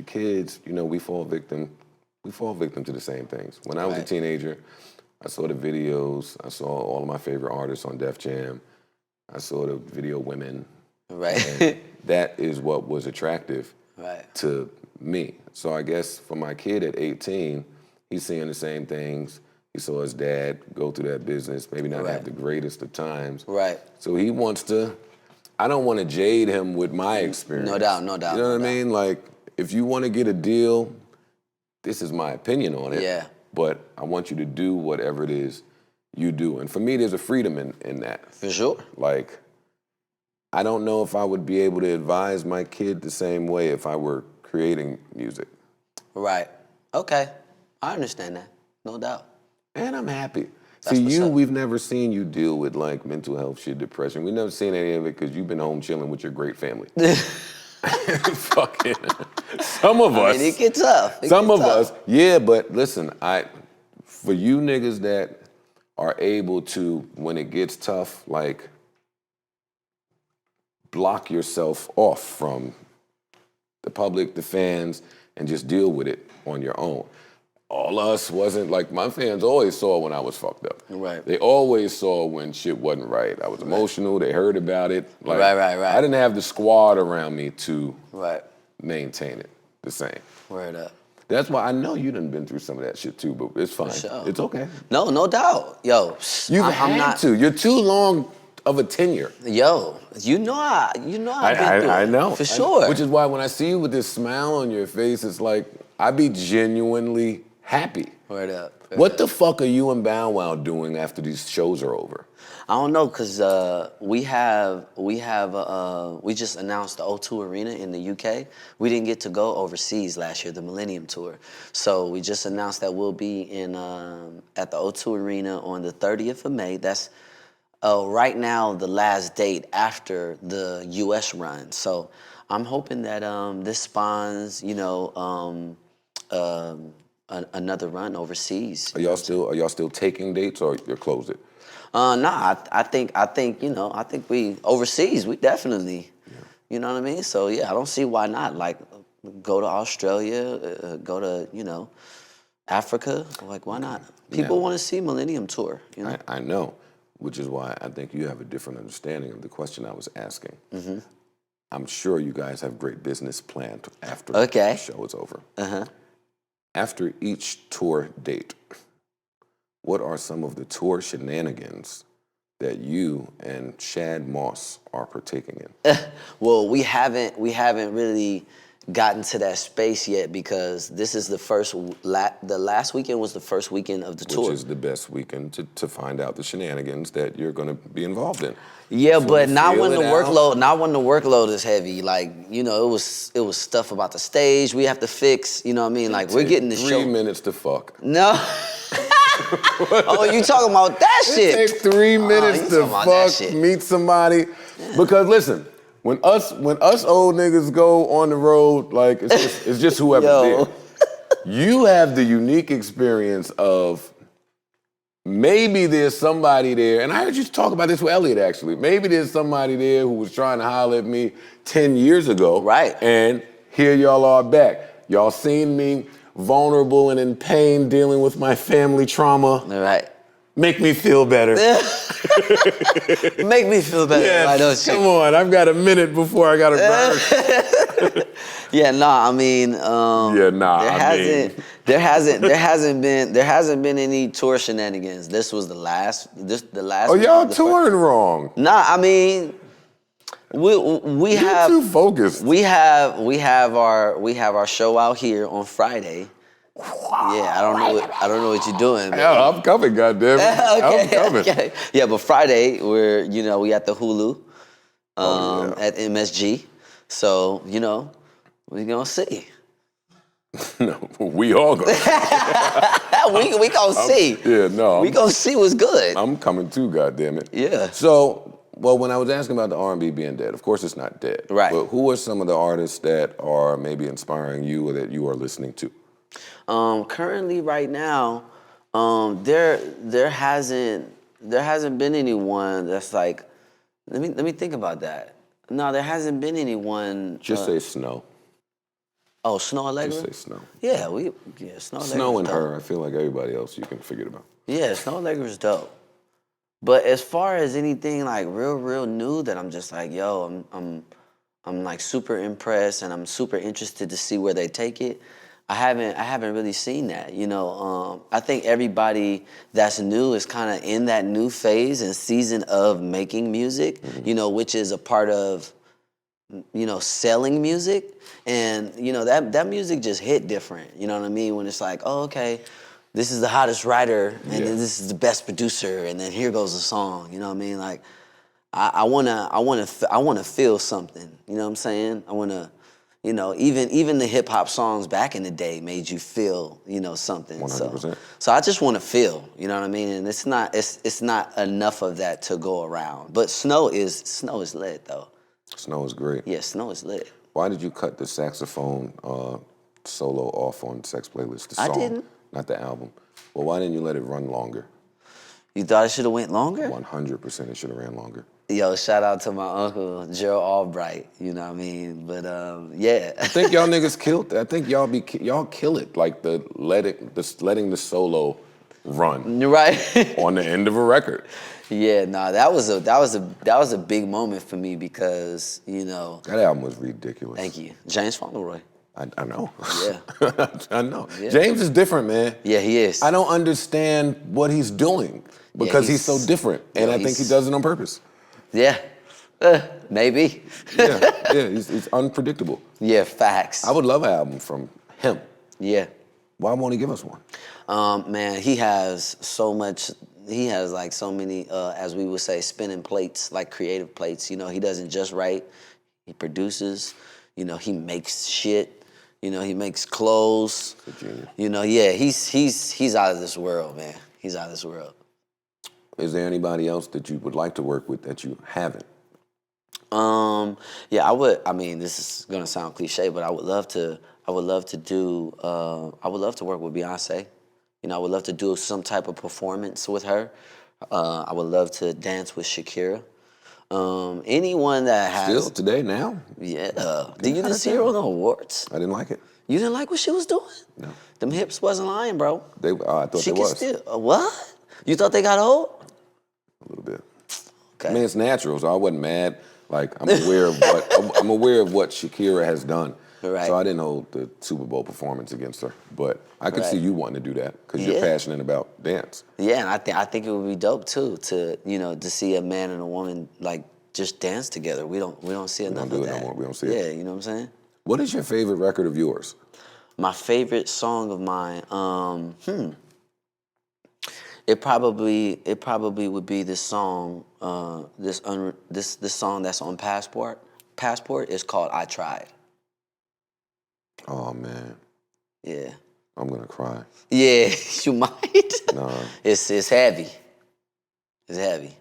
kids, you know, we fall victim to the same things. When I was a Right. teenager, I saw the videos. I saw all of my favorite artists on Def Jam. I saw the video women. Right. That is what was attractive Right. to me. So I guess for my kid at 18, he's seeing the same things. He saw his dad go through that business, maybe not Right. have the greatest of times. Right. So he wants to, I don't want to jade him with my experience. No doubt, no doubt. You know no what I doubt. mean? Like, if you want to get a deal, this is my opinion on it. Yeah. But I want you to do whatever it is you do. And for me, there's a freedom in that. For sure. Like, I don't know if I would be able to advise my kid the same way if I were creating music. Right. Okay. I understand that. No doubt. And I'm happy. That's See, what's up. we've never seen you deal with like mental health shit, depression. We've never seen any of it because you've been home chilling with your great family. Fucking some of us. I mean, it gets tough. Some of us, yeah, but listen, for you niggas that are able to, when it gets tough, like block yourself off from the public, the fans, and just deal with it on your own. All us wasn't like, my fans always saw when I was fucked up. Right. They always saw when shit wasn't right. I was emotional, they heard about it. Like, Right. I didn't have the squad around me to Right. maintain it the same. Word up. That's why I know you done been through some of that shit too, but it's fine. sure. It's okay. No, no doubt. Yo, You've I'm had not. to. You're too long of a tenure. Yo, you know I've been through I it. know. For sure. Which is why when I see you with this smile on your face, it's like, I be genuinely happy. Word up. What the fuck are you and Bow Wow doing after these shows are over? I don't know, cause we just announced the O2 Arena in the UK. We didn't get to go overseas last year, the Millennium Tour. So we just announced that we'll be in at the O2 Arena on the 30th of May. That's right now the last date after the US run. So I'm hoping that this spawns, another run overseas. Are y'all still taking dates or you're closed it? Nah, I think we overseas, we definitely, you know what I mean? So yeah, I don't see why not. Like, go to Australia, go to, Africa, like why not? People want to see Millennium Tour, you know? I know, which is why I think you have a different understanding of the question I was asking. Mm-hmm. I'm sure you guys have great business planned after the show is over. Uh-huh. After each tour date, what are some of the tour shenanigans that you and Shad Moss are partaking in? Well, we haven't really gotten to that space yet because this is the last weekend was the first weekend of the tour. Which is the best weekend to find out the shenanigans that you're going to be involved in. Yeah, So but you not feel when the it out? workload is heavy. Like, it was stuff about the stage we have to fix, you know what I mean? Like, we're getting the 3 show. minutes to fuck. No. Oh, you talking about that shit? It takes 3 minutes you to talking about that fuck, shit. meet somebody. Because listen, when us old niggas go on the road, like it's just whoever's Yo. there. You have the unique experience of maybe there's somebody there, and I heard you talk about this with Elliot actually. Maybe there's somebody there who was trying to holler at me 10 years ago. Right. And here y'all are back. Y'all seen me vulnerable and in pain dealing with my family trauma. All right. Make me feel better. Make me feel better. Yes, Like those come shit. on, I've got a minute before I gotta burn. Yeah, nah, I mean, there hasn't been any tour shenanigans. This was the last. Oh, y'all touring wrong. Nah, I mean, we You're have too focused. we have our show out here on Friday. Yeah, I don't know what you're doing. Man. Yeah, I'm coming, goddamn it. I'm coming. Okay. Yeah, but Friday we at the Hulu at MSG. So, we gonna see. No, we all go. we gonna see. Yeah, no. We gonna see what's good. I'm coming too, goddamn it. Yeah. So, well, when I was asking about the R&B being dead, of course it's not dead. Right. But who are some of the artists that are maybe inspiring you or that you are listening to? Currently, right now, there hasn't been anyone that's like. Let me think about that. No, there hasn't been anyone. Just say Snow. Oh, Snow Allegra? Just say Snow. Yeah, Snow Allegra's Snow and dope. her, I feel like everybody else you can figure it out. Yeah, Snow Allegra's dope. But as far as anything like real new that I'm just like, yo, I'm like super impressed and I'm super interested to see where they take it. I haven't really seen that. I think everybody that's new is kind of in that new phase and season of making music, which is a part of selling music. And, that music just hit different. You know what I mean? When it's like, oh, okay, this is the hottest writer, and then this is the best producer, and then here goes the song. You know what I mean? Like, I wanna feel something. You know what I'm saying? I wanna, even the hip hop songs back in the day made you feel, something. 100%. So I just want to feel. You know what I mean? And it's not enough of that to go around. But Snow is lit though. Snow is great. Yeah, Snow is lit. Why did you cut the saxophone solo off on Sex Playlist? The song, I didn't. Not the album. Well, why didn't you let it run longer? You thought it should have went longer? 100% it should have ran longer. Yo, shout out to my uncle, Gerald Albright, you know what I mean? But, yeah. I think y'all niggas killed that. I think y'all kill it, like letting the solo run. You're right. On the end of a record. Yeah, nah, that was a big moment for me because, That album was ridiculous. Thank you. James Fauntleroy. I know. Yeah. I know. Yeah. James is different, man. Yeah, he is. I don't understand what he's doing because he's so different, and I think he does it on purpose. Yeah. Maybe. Yeah, he's unpredictable. Yeah, facts. I would love an album from him. Yeah. Why won't he give us one? Man, he has so much. He has like so many, as we would say, spinning plates, like creative plates. He doesn't just write. He produces. He makes shit. He makes clothes. Yeah, he's out of this world, man. He's out of this world. Is there anybody else that you would like to work with that you haven't? Yeah, I would. I mean, this is gonna sound cliche, but I would love to do. I would love to work with Beyonce. I would love to do some type of performance with her. I would love to dance with Shakira. Anyone that has Still today now? Yeah. Did you didn't see her on the awards? I didn't like it. You didn't like what she was doing? No. Them hips wasn't lying, bro. I thought She they can was. still. What? You thought they got old? A little bit. Okay. I mean, it's natural, so I wasn't mad. Like, I'm aware of what Shakira has done. Right. So I didn't hold the Super Bowl performance against her. But I could see you wanting to do that because you're Yeah. passionate about dance. Yeah, and I think it would be dope too to see a man and a woman like just dance together. We don't see enough do of it no that. more. We don't see it. Yeah, you know what I'm saying? What is your favorite record of yours? My favorite song of mine, it probably would be this song. This song that's on Passport. Passport is called "I Tried." Oh man, Yeah. I'm gonna cry. Yeah, you might. No. It's heavy. It's heavy.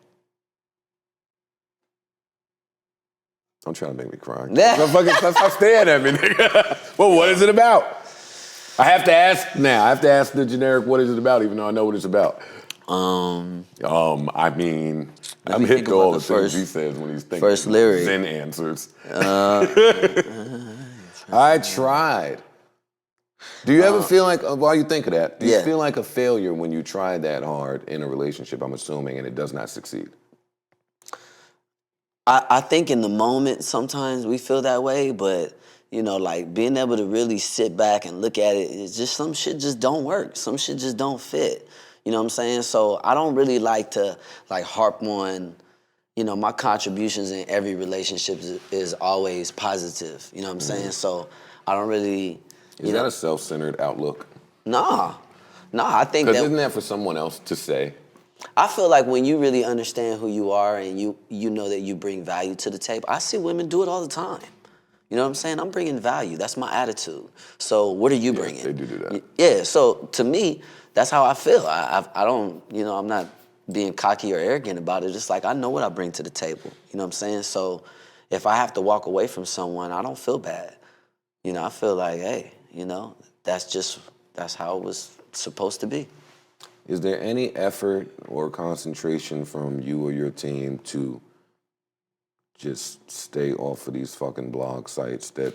Don't try to make me cry. Stop staring at me, nigga. Well, what is it about? I have to ask now. I have to ask the generic, what is it about, even though I know what it's about. I mean, I'm hit to all the things he says when he's thinking. First lyric. Zen answers. I tried. Do you ever feel like, while you think of that, do you feel like a failure when you try that hard in a relationship, I'm assuming, and it does not succeed? I think in the moment sometimes we feel that way, but like being able to really sit back and look at it, it's just some shit just don't work. Some shit just don't fit. You know what I'm saying? So I don't really like to harp on, my contributions in every relationship is always positive. You know what I'm saying? So I don't really. Is that a self-centered outlook? Nah, I think Because that. isn't that for someone else to say? I feel like when you really understand who you are and you know that you bring value to the table, I see women do it all the time. You know what I'm saying? I'm bringing value. That's my attitude. So what are you bringing? They do that. Yeah. So to me, that's how I feel. I don't. I'm not being cocky or arrogant about it. It's like I know what I bring to the table. You know what I'm saying? So if I have to walk away from someone, I don't feel bad. I feel like, hey, that's how it was supposed to be. Is there any effort or concentration from you or your team to just stay off of these fucking blog sites that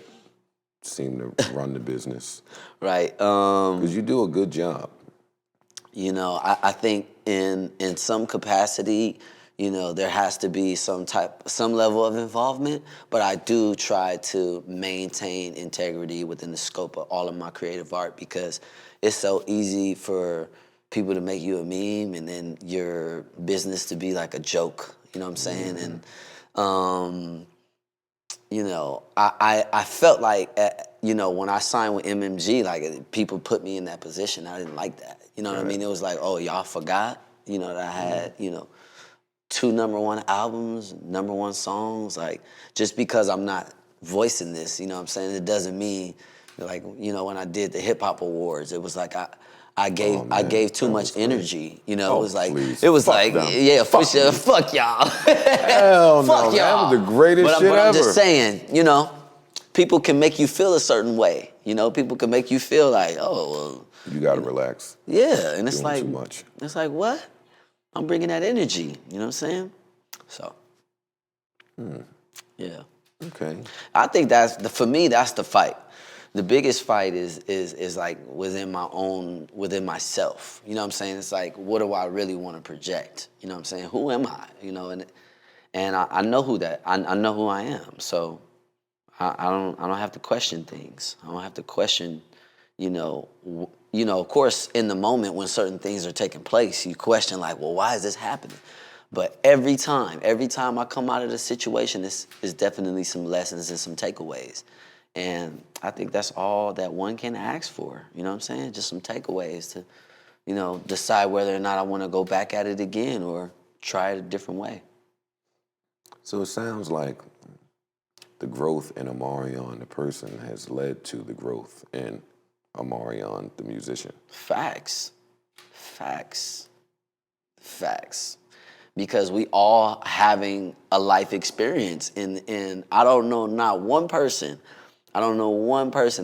seem to run the business? Right. Because you do a good job. I think in some capacity, there has to be some level of involvement, but I do try to maintain integrity within the scope of all of my creative art because it's so easy for people to make you a meme and then your business to be like a joke, you know what I'm saying? And, I felt like, when I signed with MMG, like people put me in that position. I didn't like that. You know what I mean? It was like, oh, y'all forgot, that I had, 2 #1 albums, #1 songs. Like, just because I'm not voicing this, you know what I'm saying? It doesn't mean, like, when I did the Hip Hop Awards, it was like I gave too much energy. It was like, please. Yeah, for sure. Fuck y'all. Hell Fuck no, y'all. that was the greatest shit but ever. I'm just saying, people can make you feel a certain way. People can make you feel like, oh, well. You gotta relax. Yeah, and it's Doing like, too much. It's like, what? I'm bringing that energy. You know what I'm saying? So, yeah. Okay. I think for me, that's the fight. The biggest fight is like within myself. You know what I'm saying? It's like, what do I really want to project? You know what I'm saying? Who am I? And I know who that. I know who I am. So I don't have to question things. I don't have to question, of course, in the moment when certain things are taking place, you question like, well, why is this happening? But every time I come out of the situation, is definitely some lessons and some takeaways. And I think that's all that one can ask for. You know what I'm saying? Just some takeaways to, decide whether or not I want to go back at it again or try it a different way. So it sounds like the growth in Omarion, the person, has led to the growth in Omarion, the musician. Facts. Because we all having a life experience, and I don't know one person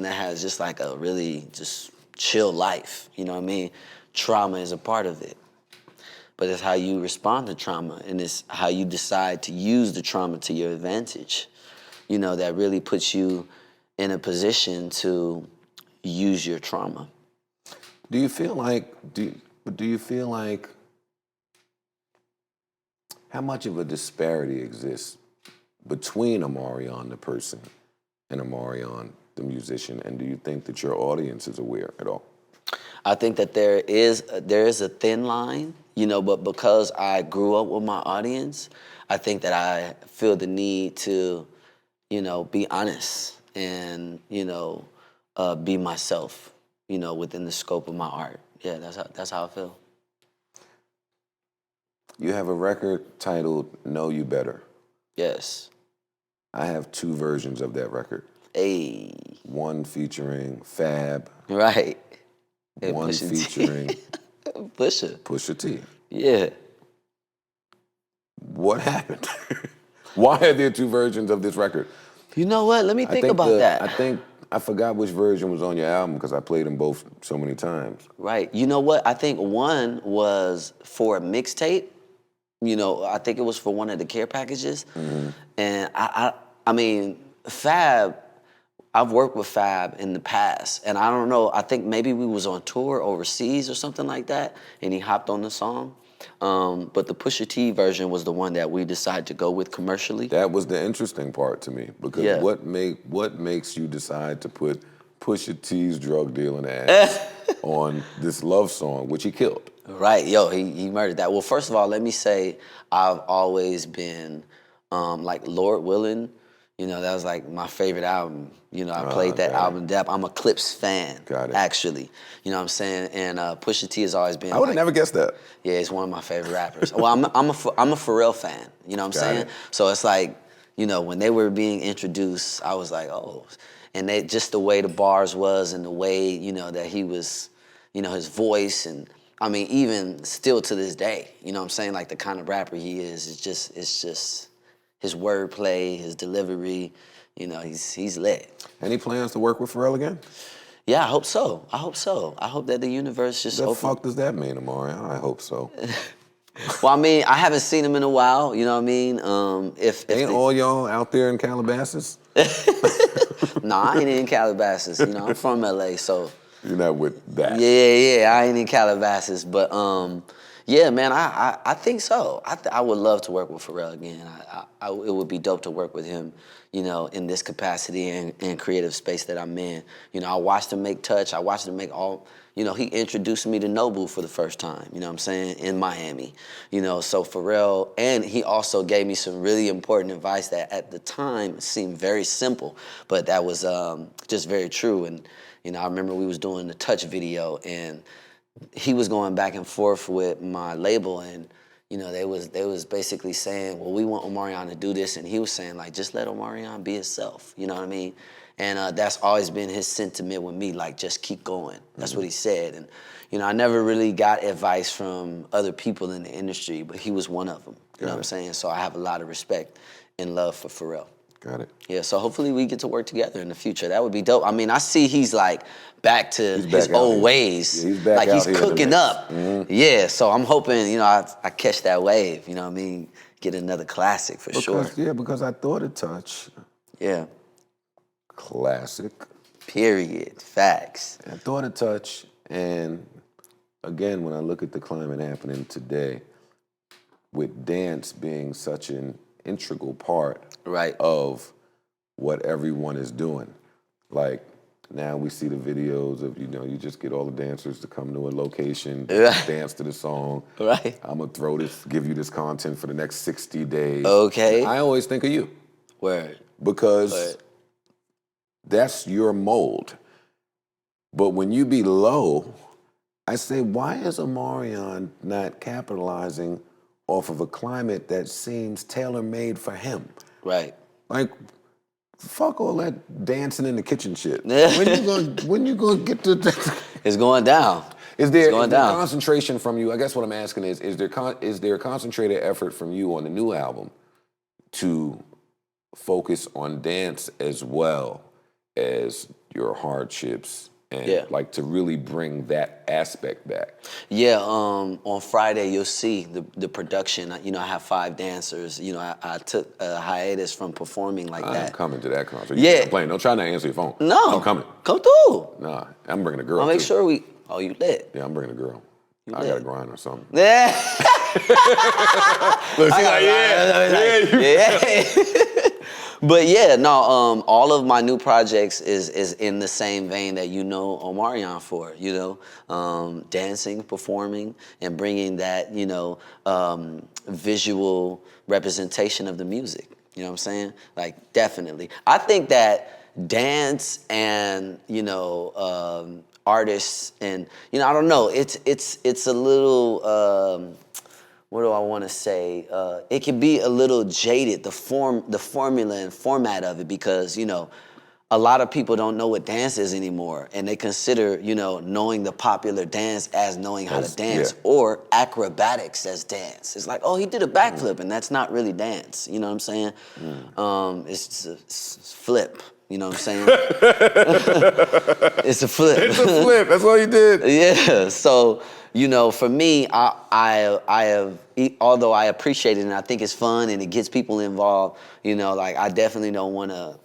that has just like a really just chill life. You know what I mean? Trauma is a part of it, but it's how you respond to trauma, and it's how you decide to use the trauma to your advantage. That really puts you in a position to use your trauma. Do you feel like how much of a disparity exists between Omarion, the person, and Omarion, the musician? And do you think that your audience is aware at all? I think that there is a thin line, but because I grew up with my audience, I think that I feel the need to, be honest and, be myself, within the scope of my art. Yeah, that's how I feel. You have a record titled Know You Better. Yes. I have 2 versions of that record. Hey. One featuring Fab. Right. One featuring Pusha T. Yeah. What happened? Why are there 2 versions of this record? You know what? Let me think about that. I forgot which version was on your album because I played them both so many times. Right. You know what? I think one was for a mixtape. I think it was for one of the care packages. Mm-hmm. And I mean, Fab, I've worked with Fab in the past, and I don't know, I think maybe we was on tour overseas or something like that, and he hopped on the song. But the Pusha T version was the one that we decided to go with commercially. That was the interesting part to me, because what makes you decide to put Pusha T's drug dealing ass on this love song, which he killed? Right, yo, he murdered that. Well, first of all, let me say I've always been like Lord Willin'. You know, that was like my favorite album. You know, I played that got it. album depth. I'm a Clips fan, Got it. actually. You know what I'm saying? And Pusha T has always been. I would have like, never guessed that. Yeah, he's one of my favorite rappers. Well, I'm a Pharrell fan. You know what I'm Got saying? it. So it's like, you know, when they were being introduced, I was like, oh, and they just the way the bars was and the way, you know, that he was, you know, his voice, and I mean, even still to this day, you know what I'm saying? Like the kind of rapper he is, it's just his wordplay, his delivery, you know, he's lit. Any plans to work with Pharrell again? Yeah, I hope so. I hope so. I hope that the universe just The open. fuck does that mean, Omarion? I hope so. Well, I mean, I haven't seen him in a while. You know what I mean? If Ain't all y'all out there in Calabasas? Nah, I ain't in Calabasas. You know, I'm from LA, so You're not with that. yeah, I ain't in Calabasas, but yeah, man, I think so. I would love to work with Pharrell again. It would be dope to work with him, you know, in this capacity and creative space that I'm in. You know, I watched him make Touch. I watched him make all. You know, he introduced me to Nobu for the first time. You know what I'm saying, in Miami. You know, so Pharrell, and he also gave me some really important advice that at the time seemed very simple, but that was just very true. And you know, I remember we was doing the Touch video, and he was going back and forth with my label, and you know, they was basically saying, well, we want Omarion to do this, and he was saying like, just let Omarion be himself. You know what I mean? And that's always been his sentiment with me, like, just keep going. That's what he said. And you know, I never really got advice from other people in the industry, but he was one of them. You know what I'm saying? So I have a lot of respect and love for Pharrell. Got it. Yeah, so hopefully we get to work together in the future. That would be dope. I mean, I see he's like back to his back out old here. ways. Yeah, he's back like out he's here in the cooking mix. up. Yeah, so I'm hoping, you know, I catch that wave, you know what I mean? Get another classic for sure. Yeah, because I thought of Touch. Yeah, Classic. period. Facts. I thought of Touch, and again, when I look at the climate happening today, with dance being such an integral part Right. of what everyone is doing. Like, now we see the videos of, you know, you just get all the dancers to come to a location, Right. dance to the song. Right. I'm gonna give you this content for the next 60 days. Okay. I always think of you Word. because Word. that's your mold. But when you be low, I say, why is Omarion not capitalizing off of a climate that seems tailor-made for him? Right. Like, fuck all that dancing in the kitchen shit. When you gonna get to that? It's going down. Is there going down. concentration from you? I guess what I'm asking is there a concentrated effort from you on the new album to focus on dance as well as your hardships and Yeah. like to really bring that aspect back? Yeah, on Friday you'll see the production. You know, I have 5 dancers. You know, I took a hiatus from performing like I'm that. coming to that concert. Yeah. I'm playing. Don't try not to answer your phone. No, I'm coming. Come through. Nah, I'm bringing a girl. I'll make too. sure we. Oh, you lit? Yeah, I'm bringing a girl. I lit. got to grind or something. Yeah. Look, she's like, yeah. But yeah, no. All of my new projects is in the same vein that you know Omarion for. You know, dancing, performing, and bringing that visual representation of the music. You know what I'm saying? Like, definitely. I think that dance and artists and I don't know. It's a little. What do I want to say? It can be a little jaded, the formula and format of it, because a lot of people don't know what dance is anymore, and they consider knowing the popular dance as knowing how to dance, or acrobatics as dance. It's like, oh, he did a backflip, and that's not really dance. You know what I'm saying? It's flip. You know what I'm saying? It's a flip. It's a flip. That's what he did. Yeah. So, for me, I have, although I appreciate it and I think it's fun and it gets people involved, like I definitely don't want to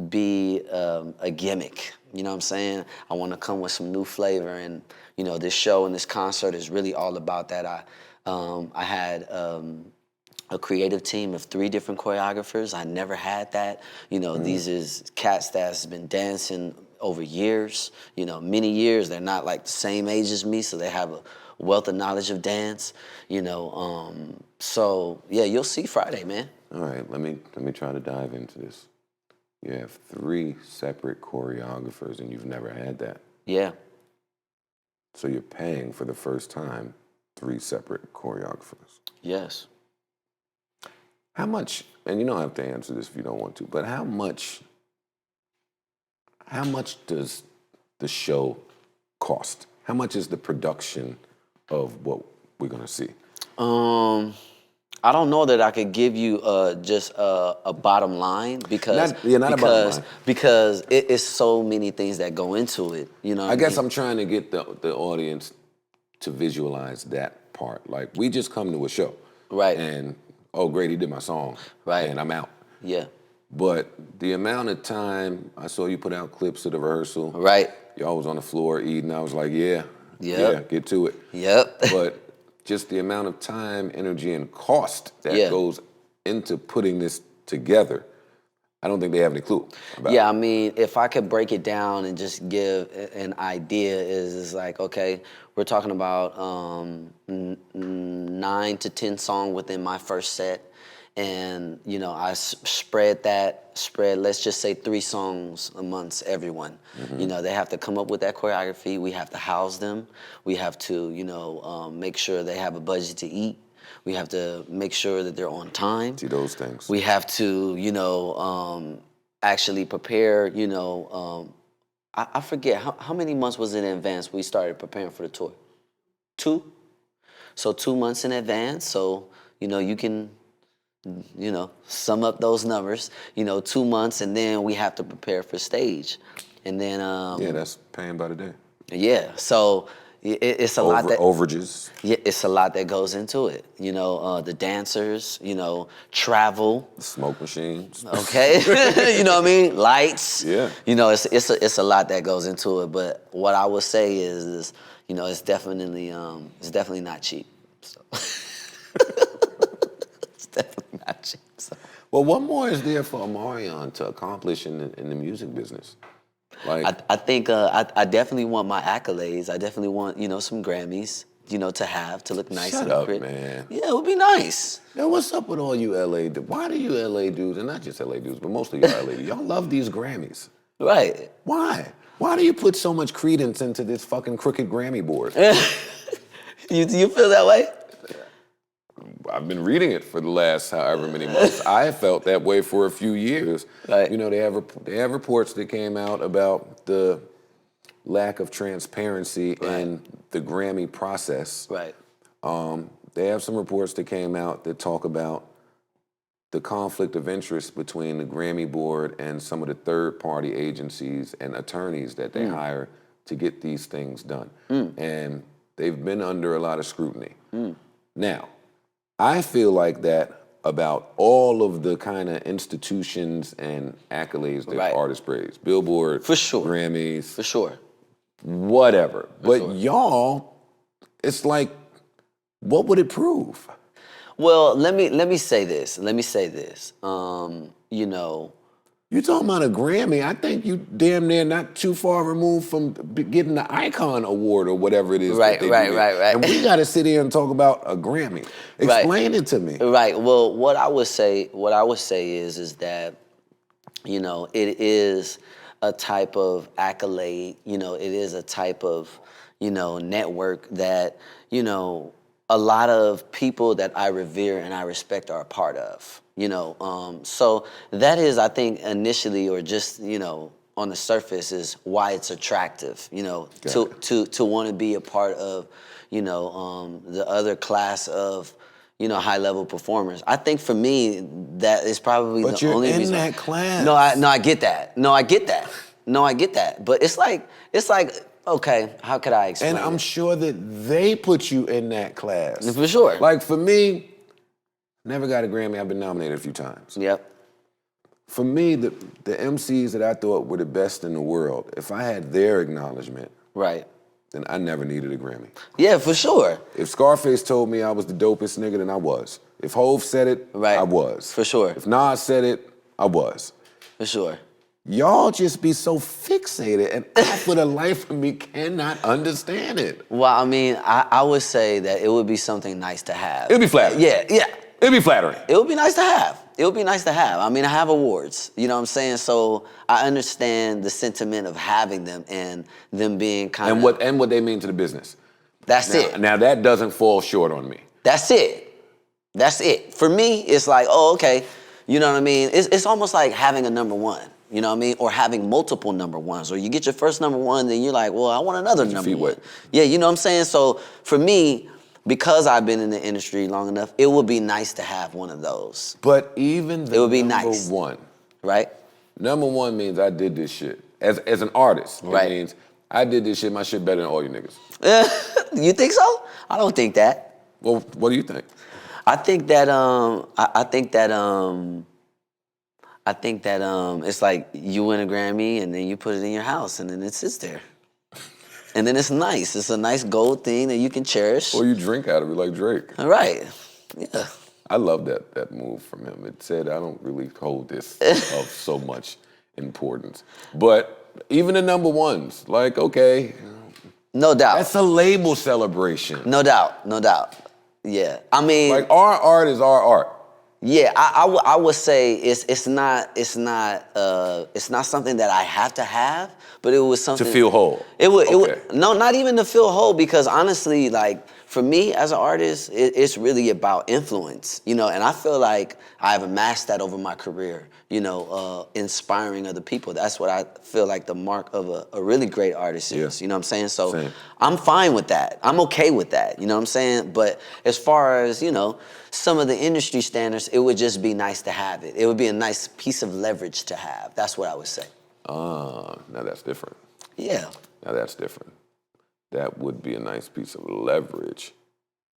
be a gimmick. You know what I'm saying? I want to come with some new flavor, and this show and this concert is really all about that. I had a creative team of 3 different choreographers. I never had that. These is cats that's been dancing over years, many years. They're not like the same age as me, so they have a wealth of knowledge of dance, So yeah, you'll see Friday, man. All right, let me try to dive into this. You have 3 separate choreographers, and you've never had that. Yeah. So you're paying for the first time 3 separate choreographers. Yes. How much, and you don't have to answer this if you don't want to, but how much does the show cost? How much is the production of what we're gonna see? I don't know that I could give you just a bottom line because a bottom line. Because it is so many things that go into it. I guess I'm trying to get the audience to visualize that part. Like, we just come to a show, right? And oh, great, he did my song, right? And I'm out. Yeah. But the amount of time I saw you put out clips of the rehearsal, right? Y'all was on the floor eating. I was like, yeah, get to it. Yep. But just the amount of time, energy, and cost that goes into putting this together, I don't think they have any clue about. Yeah, I mean, if I could break it down and just give an idea, is like, okay, we're talking about 9 to 10 songs within my first set. And, I spread, let's just say 3 songs amongst everyone. Mm-hmm. They have to come up with that choreography. We have to house them. We have to, make sure they have a budget to eat. We have to make sure that they're on time. See those things. We have to, actually prepare, I forget, how many months was it in advance we started preparing for the tour? 2? So 2 months in advance. So, you can, sum up those numbers, 2 months, and then we have to prepare for stage. And then... yeah, that's paying by the day. Yeah, so it's a lot that... Overages. Yeah, it's a lot that goes into it. The dancers, travel. The smoke machines. Okay, you know what I mean? Lights. Yeah. It's a lot that goes into it. But what I would say is it's definitely not cheap. So. It's definitely not cheap. So. Well, what more is there for Omarion to accomplish in the music business? Like, I think I definitely want my accolades. I definitely want some Grammys, to look nice. Shut and up, pretty. man. Yeah, it would be nice. Yo, what's up with all you LA dudes? Why do you LA dudes, and not just LA dudes, but mostly you LA dudes, y'all love these Grammys? Right. Why? Why do you put so much credence into this fucking crooked Grammy board? You feel that way? I've been reading it for the last however many months. I felt that way for a few years. Right. They have reports that came out about the lack of transparency in the Grammy process. Right. They have some reports that came out that talk about the conflict of interest between the Grammy board and some of the third-party agencies and attorneys that they hire to get these things done. And they've been under a lot of scrutiny. Now, I feel like that about all of the kind of institutions and accolades that artists praise. Billboard, for sure, Grammys, for sure, whatever. But y'all, it's like, what would it prove? Well, let me say this. You talking about a Grammy? I think you damn near not too far removed from getting the Icon Award or whatever it is. Right. And we got to sit here and talk about a Grammy. Explain it to me. Right. Well, what I would say is that, it is a type of accolade. It is a type of, network that, a lot of people that I revere and I respect are a part of. So that is, I think, initially, or just, on the surface, is why it's attractive, to want to be a part of, the other class of, high-level performers. I think for me, that is probably but the only reason. But you're in that class. No, I get that. But it's like, okay, how could I explain And I'm it? sure that they put you in that class. For sure. Like, for me, never got a Grammy. I've been nominated a few times. Yep. For me, the MCs that I thought were the best in the world, if I had their acknowledgement, Right. then I never needed a Grammy. Yeah, for sure. If Scarface told me I was the dopest nigga, then I was. If Hov said it, Right. I was. For sure. If Nas said it, I was. For sure. y'all just be so fixated, and I, for the life of me, cannot understand it. Well, I mean, I would say that it would be something nice to have. It'd be flattering. Yeah. It'd be flattering. It would be nice to have. It would be nice to have. I mean, I have awards, you know what I'm saying? So I understand the sentiment of having them and them being kind of... And what they mean to the business. That's it. Now that doesn't fall short on me. That's it. For me, it's like, oh, okay. You know what I mean? It's almost like having a number one. You know what I mean? Or having multiple number ones. Or you get your first number one, then you're like, well, I want another number one. Yeah, you know what I'm saying? So for me, because I've been in the industry long enough, it would be nice to have one of those. But even the it would be number nice. one. Right? Number one means I did this shit. As an artist, right. It means I did this shit, my shit better than all you niggas. You think so? I don't think that. Well, what do you think? I think that it's like you win a Grammy and then you put it in your house and then it sits there. And then it's nice. It's a nice gold thing that you can cherish. Or you drink out of it like Drake. All right. Yeah. I love that move from him. It said, I don't really hold this of so much importance. But even the number ones, like, okay. No doubt. That's a label celebration. No doubt. Yeah. I mean. Like, our art is our art. Yeah, I would say it's not something that I have to have, but it was something to feel whole. It would no, not even to feel whole, because honestly, like for me as an artist, it's really about influence, you know, and I feel like I've amassed that over my career, you know, inspiring other people. That's what I feel like the mark of a really great artist is, you know what I'm saying? So Same. I'm fine with that. I'm okay with that, you know what I'm saying? But as far as, you know, some of the industry standards, it would just be nice to have it. It would be a nice piece of leverage to have. That's what I would say. Now that's different. Yeah. Now that's different. That would be a nice piece of leverage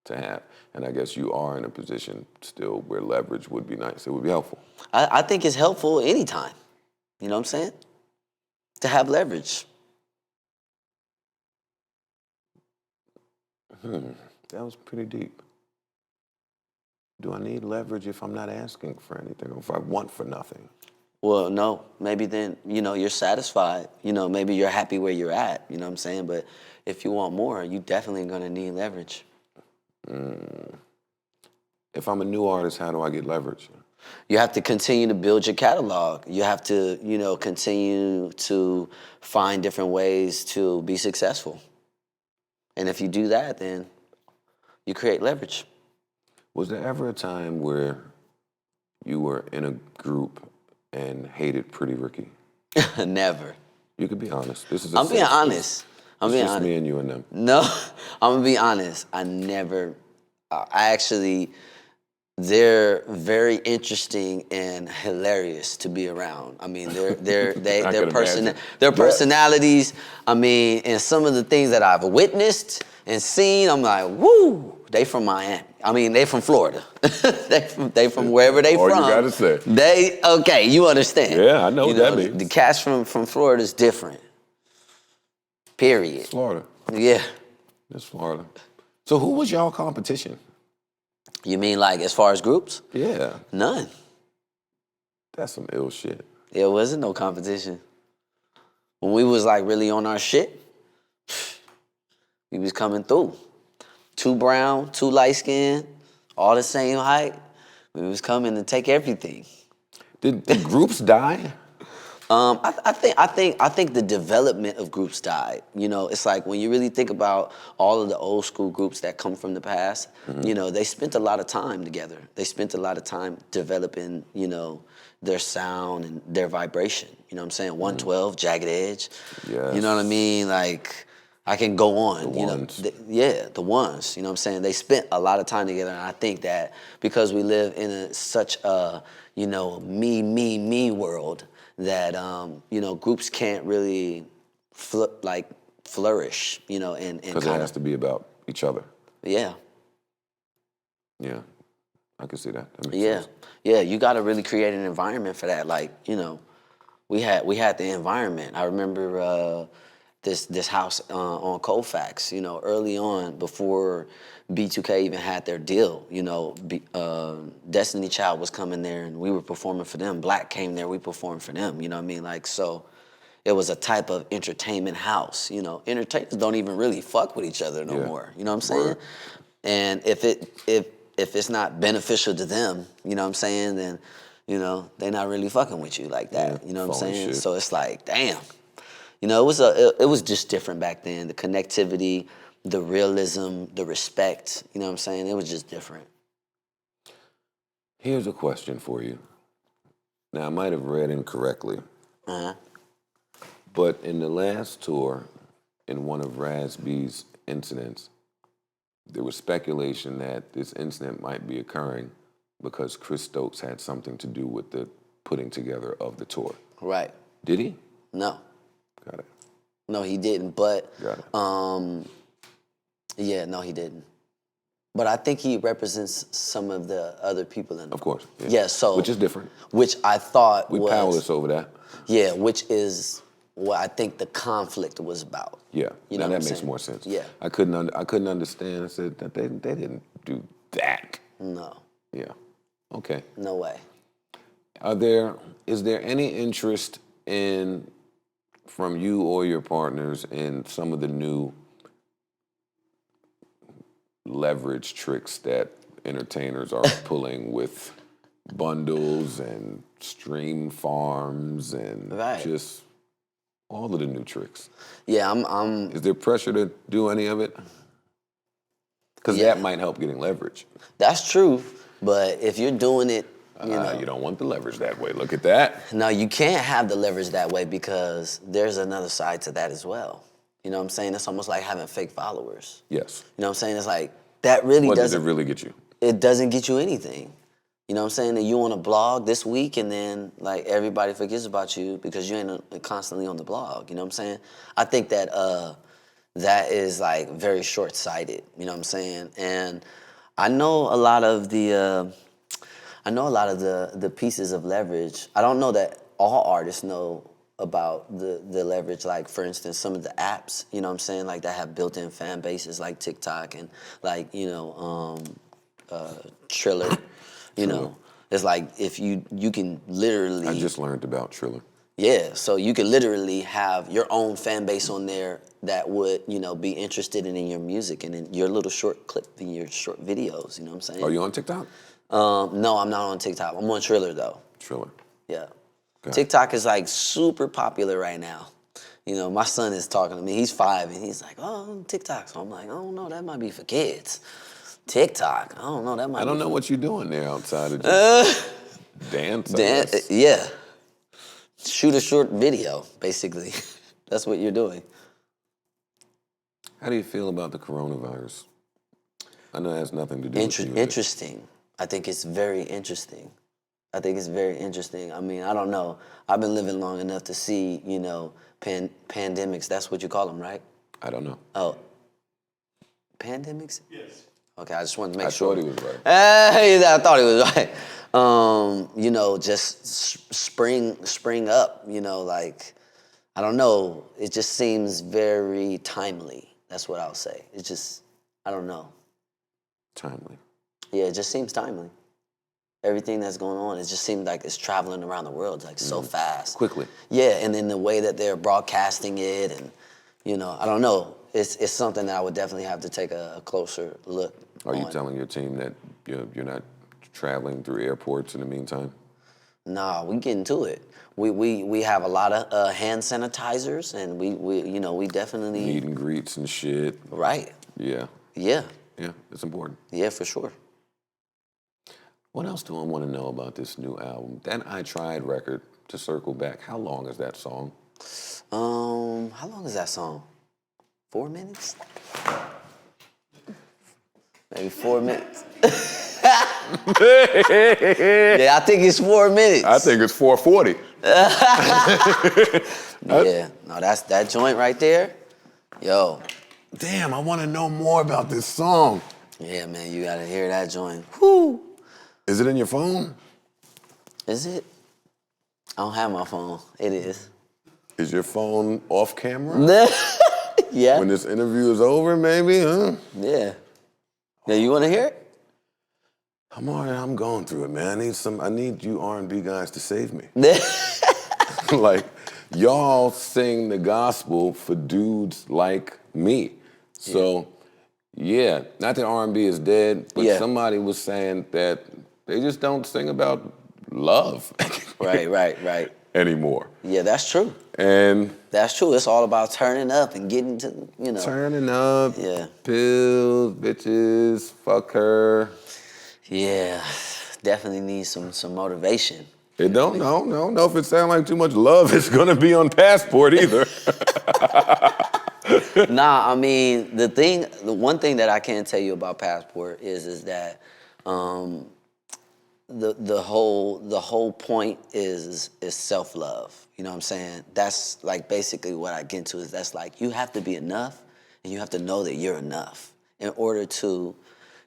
to have. And I guess you are in a position still where leverage would be nice. It would be helpful. I think it's helpful anytime. You know what I'm saying? To have leverage. That was pretty deep. Do I need leverage if I'm not asking for anything, or if I want for nothing? Well, no. Maybe then, you know, you're satisfied. You know, maybe you're happy where you're at. You know what I'm saying? But if you want more, you definitely going to need leverage. If I'm a new artist, how do I get leverage? You have to continue to build your catalog. You have to, you know, continue to find different ways to be successful. And if you do that, then you create leverage. Was there ever a time where you were in a group and hated Pretty Ricky? Never. You could be honest. This is. I'm being honest. I'm being honest. It's just me and you and them. No, I'm gonna be honest. I never. I actually. They're very interesting and hilarious to be around. I mean, their personalities. I mean, and some of the things that I've witnessed and seen, I'm like, woo. They from Miami. I mean, they from Florida. they from wherever they All from. You gotta say. Okay, you understand. Yeah, I know what that means. The cast from Florida is different. Period. It's Florida. Yeah. It's Florida. So who was y'all competition? You mean like as far as groups? Yeah. None. That's some ill shit. There wasn't no competition. When we was like really on our shit, we was coming through. 2 brown, 2 light skin, all the same height. We was coming to take everything. Did the groups die? I think the development of groups died. You know, it's like when you really think about all of the old school groups that come from the past, you know, they spent a lot of time together. They spent a lot of time developing, you know, their sound and their vibration. You know what I'm saying? 112, Jagged Edge. Yes. You know what I mean? Like, I can go on. The ones. The ones. You know what I'm saying? They spent a lot of time together, and I think that because we live in such a, you know, me world, that you know, groups can't really flourish, you know, and because it has to be about each other. Yeah. Yeah, I can see that. That makes sense. Yeah. You got to really create an environment for that. Like, you know, we had the environment. I remember this house on Colfax, you know, early on before B2K even had their deal. You know, Destiny Child was coming there and we were performing for them. Black came there, we performed for them. You know what I mean? Like, so it was a type of entertainment house. You know, entertainers don't even really fuck with each other no more. You know what I'm saying? Word. And if it's not beneficial to them, you know what I'm saying, then, you know, they're not really fucking with you like that. Yeah, You know what I'm phony saying? shit. So it's like, damn. You know, it was just different back then. The connectivity, the realism, the respect. You know what I'm saying? It was just different. Here's a question for you. Now, I might have read incorrectly, but in the last tour, in one of Raz B's incidents, there was speculation that this incident might be occurring because Chris Stokes had something to do with the putting together of the tour. Right. Did he? No. Got it. No, he didn't. But Got it. yeah, no, he didn't. But I think he represents some of the other people in. Of course. Yeah. So which is different. Which I thought We was powerless over that. Yeah, which is what I think the conflict was about. Yeah. You now know that what I'm makes saying? more sense. Yeah. I couldn't understand. I said that they didn't do that. No. Yeah. Okay. No way. Is there any interest from you or your partners in some of the new leverage tricks that entertainers are pulling with bundles and stream farms and just all of the new tricks? Yeah, I'm Is there pressure to do any of it? Because that might help getting leverage. That's true, but if you're doing it, you don't want the leverage that way. Look at that. No, you can't have the leverage that way because there's another side to that as well. You know what I'm saying? It's almost like having fake followers. Yes. You know what I'm saying? It's like, that really What doesn't... does it really get you? It doesn't get you anything. You know what I'm saying? That you on a blog this week and then like everybody forgets about you because you ain't constantly on the blog. You know what I'm saying? I think that that is like very short-sighted. You know what I'm saying? And I know a lot of the pieces of leverage. I don't know that all artists know about the leverage. Like, for instance, some of the apps, you know what I'm saying, like that have built-in fan bases like TikTok and like, you know, Triller, you know. It's like if you can literally... I just learned about Triller. Yeah, so you could literally have your own fan base on there that would, you know, be interested in your music and in your little short clip, in your short videos, you know what I'm saying? Are you on TikTok? No, I'm not on TikTok. I'm on Triller, though. Triller. Yeah. Got TikTok is, like, super popular right now. You know, my son is talking to me. He's 5, and he's like, oh, TikTok. So I'm like, I don't know, that might be for kids. TikTok, I don't know, that might be I don't know what you're doing there outside of just dance. I guess. Yeah. Shoot a short video, basically. That's what you're doing. How do you feel about the coronavirus? I know it has nothing to do with you. Interesting. I think it's very interesting. I mean, I don't know. I've been living long enough to see, you know, pandemics. That's what you call them, right? I don't know. Oh. Pandemics? Yes. Okay, I just wanted to make sure. I thought he was right. I thought he was right. You know, just spring up, you know, like, I don't know. It just seems very timely. That's what I'll say. It's just, I don't know. Timely. Yeah, it just seems timely. Everything that's going on, it just seems like it's traveling around the world, like so fast. Quickly. Yeah, and then the way that they're broadcasting it and, you know, I don't know. It's something that I would definitely have to take a closer look Are you on. telling your team that you're not traveling through airports in the meantime? Nah, we get into it. We have a lot of hand sanitizers, and we definitely... Meet and greets and shit. Right. Yeah. Yeah. Yeah, it's important. Yeah, for sure. What else do I want to know about this new album? That I Tried record, to circle back, how long is that song? How long is that song? 4 minutes? Maybe 4 minutes. Yeah, I think it's 4 minutes. I think it's 4:40. Yeah, no, that's that joint right there. Yo. Damn, I want to know more about this song. Yeah, man, you gotta hear that joint. Whoo! Is it in your phone? Is it? I don't have my phone. It is. Is your phone off camera? Yeah. When this interview is over, maybe, huh? Yeah. Yeah, you want to hear it? I'm going through it, man. I need you R&B guys to save me. Like, y'all sing the gospel for dudes like me. So, yeah, not that R&B is dead, but somebody was saying that they just don't sing about love. Right. Anymore. Yeah, that's true. And that's true. It's all about turning up and getting to, turning up, Yeah. pills, bitches, fuck her. Yeah, definitely need some motivation. It don't know if it sounds like too much love, it's gonna be on Passport either. Nah, I mean, the one thing that I can tell you about Passport is that the whole point is self-love. You know what I'm saying? That's like basically what I get into is that's like you have to be enough and you have to know that you're enough in order to,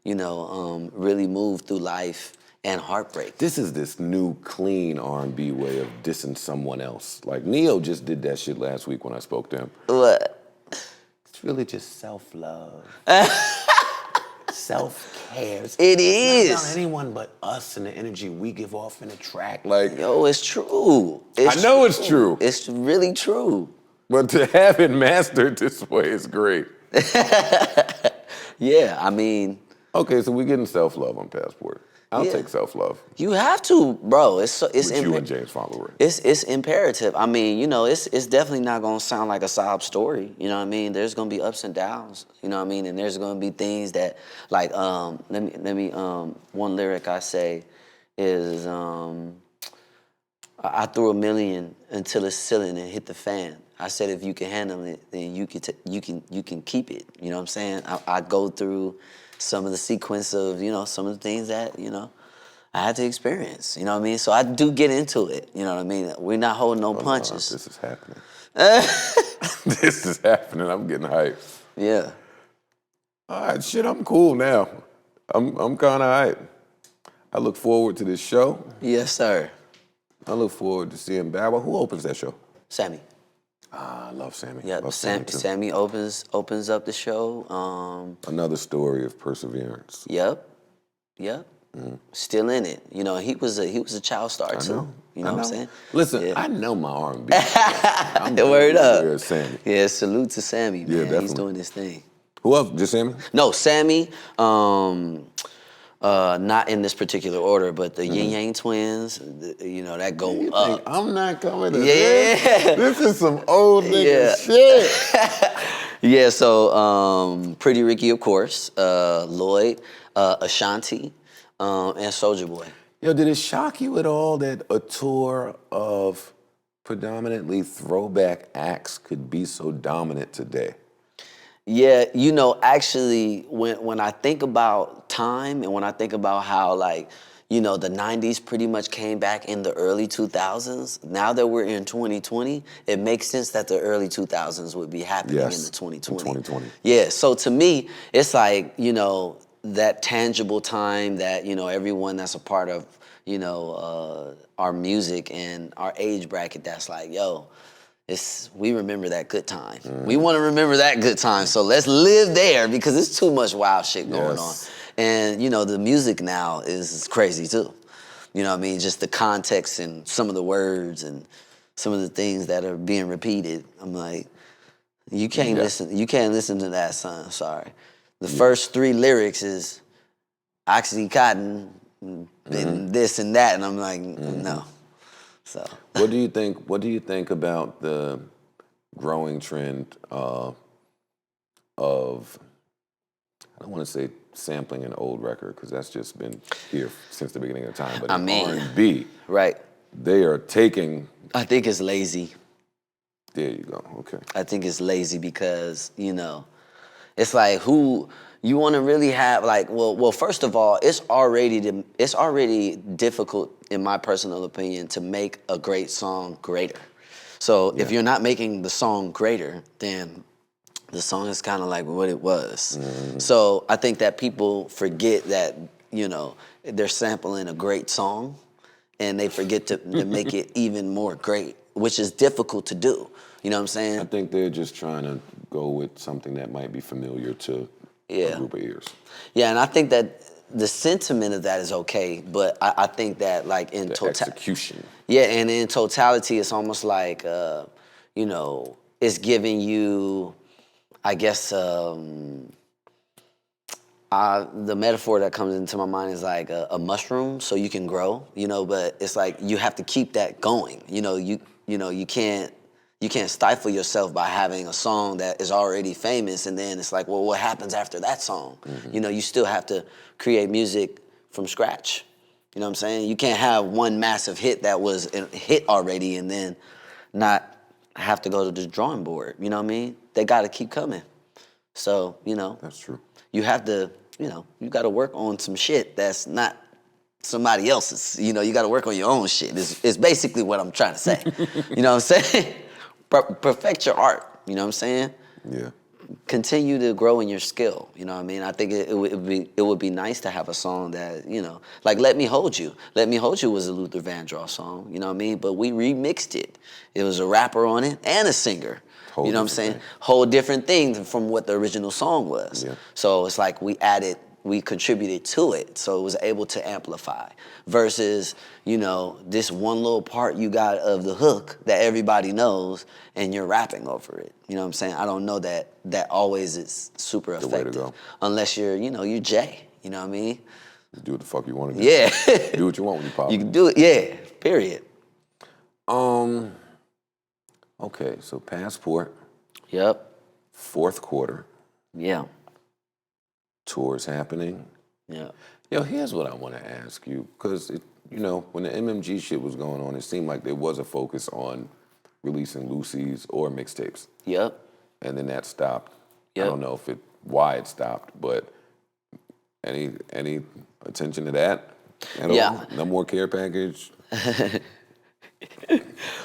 really move through life and heartbreak. This is this new clean R&B way of dissing someone else. Like Neo just did that shit last week when I spoke to him. What? It's really just self-love. Self-care. It is. It's not about anyone but us and the energy we give off in the track. Like, yo, it's true. I know it's true. It's really true. But to have it mastered this way is great. Yeah, I mean. Okay, so we're getting self-love on Passport. I'll take self-love. You have to, bro. It's you and James Follower. It's imperative. I mean, it's definitely not gonna sound like a sob story. You know what I mean? There's gonna be ups and downs. You know what I mean? And there's gonna be things that, like, let me one lyric I say is I threw $1 million until it's ceiling and hit the fan. I said if you can handle it, then you can keep it. You know what I'm saying? I go through some of the sequence of, some of the things that, I had to experience. You know what I mean? So I do get into it. You know what I mean? We're not holding no punches. This is happening. This is happening. I'm getting hyped. Yeah. All right, shit, I'm cool now. I'm kind of hyped. I look forward to this show. Yes, sir. I look forward to seeing Bow. Who opens that show? Sammy. I love Sammy. Yeah, love Sammy opens up the show. Another story of perseverance. Yep. Still in it. He was a child star too. You know what I'm saying? Listen, I know my R&B. I'm Word up. Sammy. Yeah, salute to Sammy, man. Definitely. He's doing his thing. Who else? Just Sammy? No, Sammy. Not in this particular order, but the Yin Yang Twins, that go up. I'm not coming to this? This is some old nigga shit. Yeah, so Pretty Ricky, of course, Lloyd, Ashanti, and Soulja Boy. Yo, did it shock you at all that a tour of predominantly throwback acts could be so dominant today? Yeah, actually, when I think about time and when I think about how, like, the 90s pretty much came back in the early 2000s, now that we're in 2020, it makes sense that the early 2000s would be happening in the 2020. In 2020. Yeah, so to me, it's like, that tangible time that, everyone that's a part of, our music and our age bracket that's like, yo, we remember that good time. We want to remember that good time. So let's live there because there's too much wild shit going on. And, the music now is crazy too. You know what I mean? Just the context and some of the words and some of the things that are being repeated. I'm like, you can't listen to that, son. Sorry. The first 3 lyrics is Oxycontin, and this and that. And I'm like, no. So What do you think about the growing trend of, I don't want to say sampling an old record because that's just been here since the beginning of time, but R&B, right? They are taking. I think it's lazy. There you go. Okay. I think it's lazy because it's like who you want to really have like well first of all it's already difficult in my personal opinion to make a great song greater. So if you're not making the song greater, then the song is kind of like what it was. So I think that people forget that they're sampling a great song, and they forget to make it even more great. which is difficult to do. You know what I'm saying? I think they're just trying to go with something that might be familiar to a group of ears. Yeah, and I think that the sentiment of that is okay, but I think that like in Execution. Yeah, and in totality, it's almost like, you know, it's giving you, I guess, the metaphor that comes into my mind is like a mushroom, so you can grow, you know, but it's like you have to keep that going. You can't stifle yourself by having a song that is already famous, and then it's like, well, what happens after that song? Mm-hmm. You know, you still have to create music from scratch. You know what I'm saying? You can't have one massive hit that was a hit already and then not have to go to the drawing board. You know what I mean? They got to keep coming. So, you know. That's true. You have to, you know, you got to work on some shit that's not somebody else's. You know, you got to work on your own shit. It's basically what I'm trying to say. You know what I'm saying? Perfect your art. You know what I'm saying? Yeah. Continue to grow in your skill. You know what I mean? I think it would be nice to have a song that, you know, like Let Me Hold You. Let Me Hold You was a Luther Vandross song, you know what I mean? But we remixed it. It was a rapper on it and a singer. You know what I'm saying? Whole different thing from what the original song was. Yeah. So it's like we contributed to it, so it was able to amplify. Versus, you know, this one little part you got of the hook that everybody knows, and you're rapping over it. You know what I'm saying? I don't know that always is super The way to effective, go. unless you're Jay. You know what I mean? You do what the fuck you want to do. Yeah. Do what you want when you pop. You can do it. Yeah. Period. Okay, so Passport. Yep. Fourth quarter. Yeah. Tours happening. Yeah. Yo, here's what I want to ask you, because you know, when the MMG shit was going on, it seemed like there was a focus on releasing Lucy's or mixtapes, Yep. and then that stopped. Yep. I don't know why it stopped, but any attention to that at all? No more care package.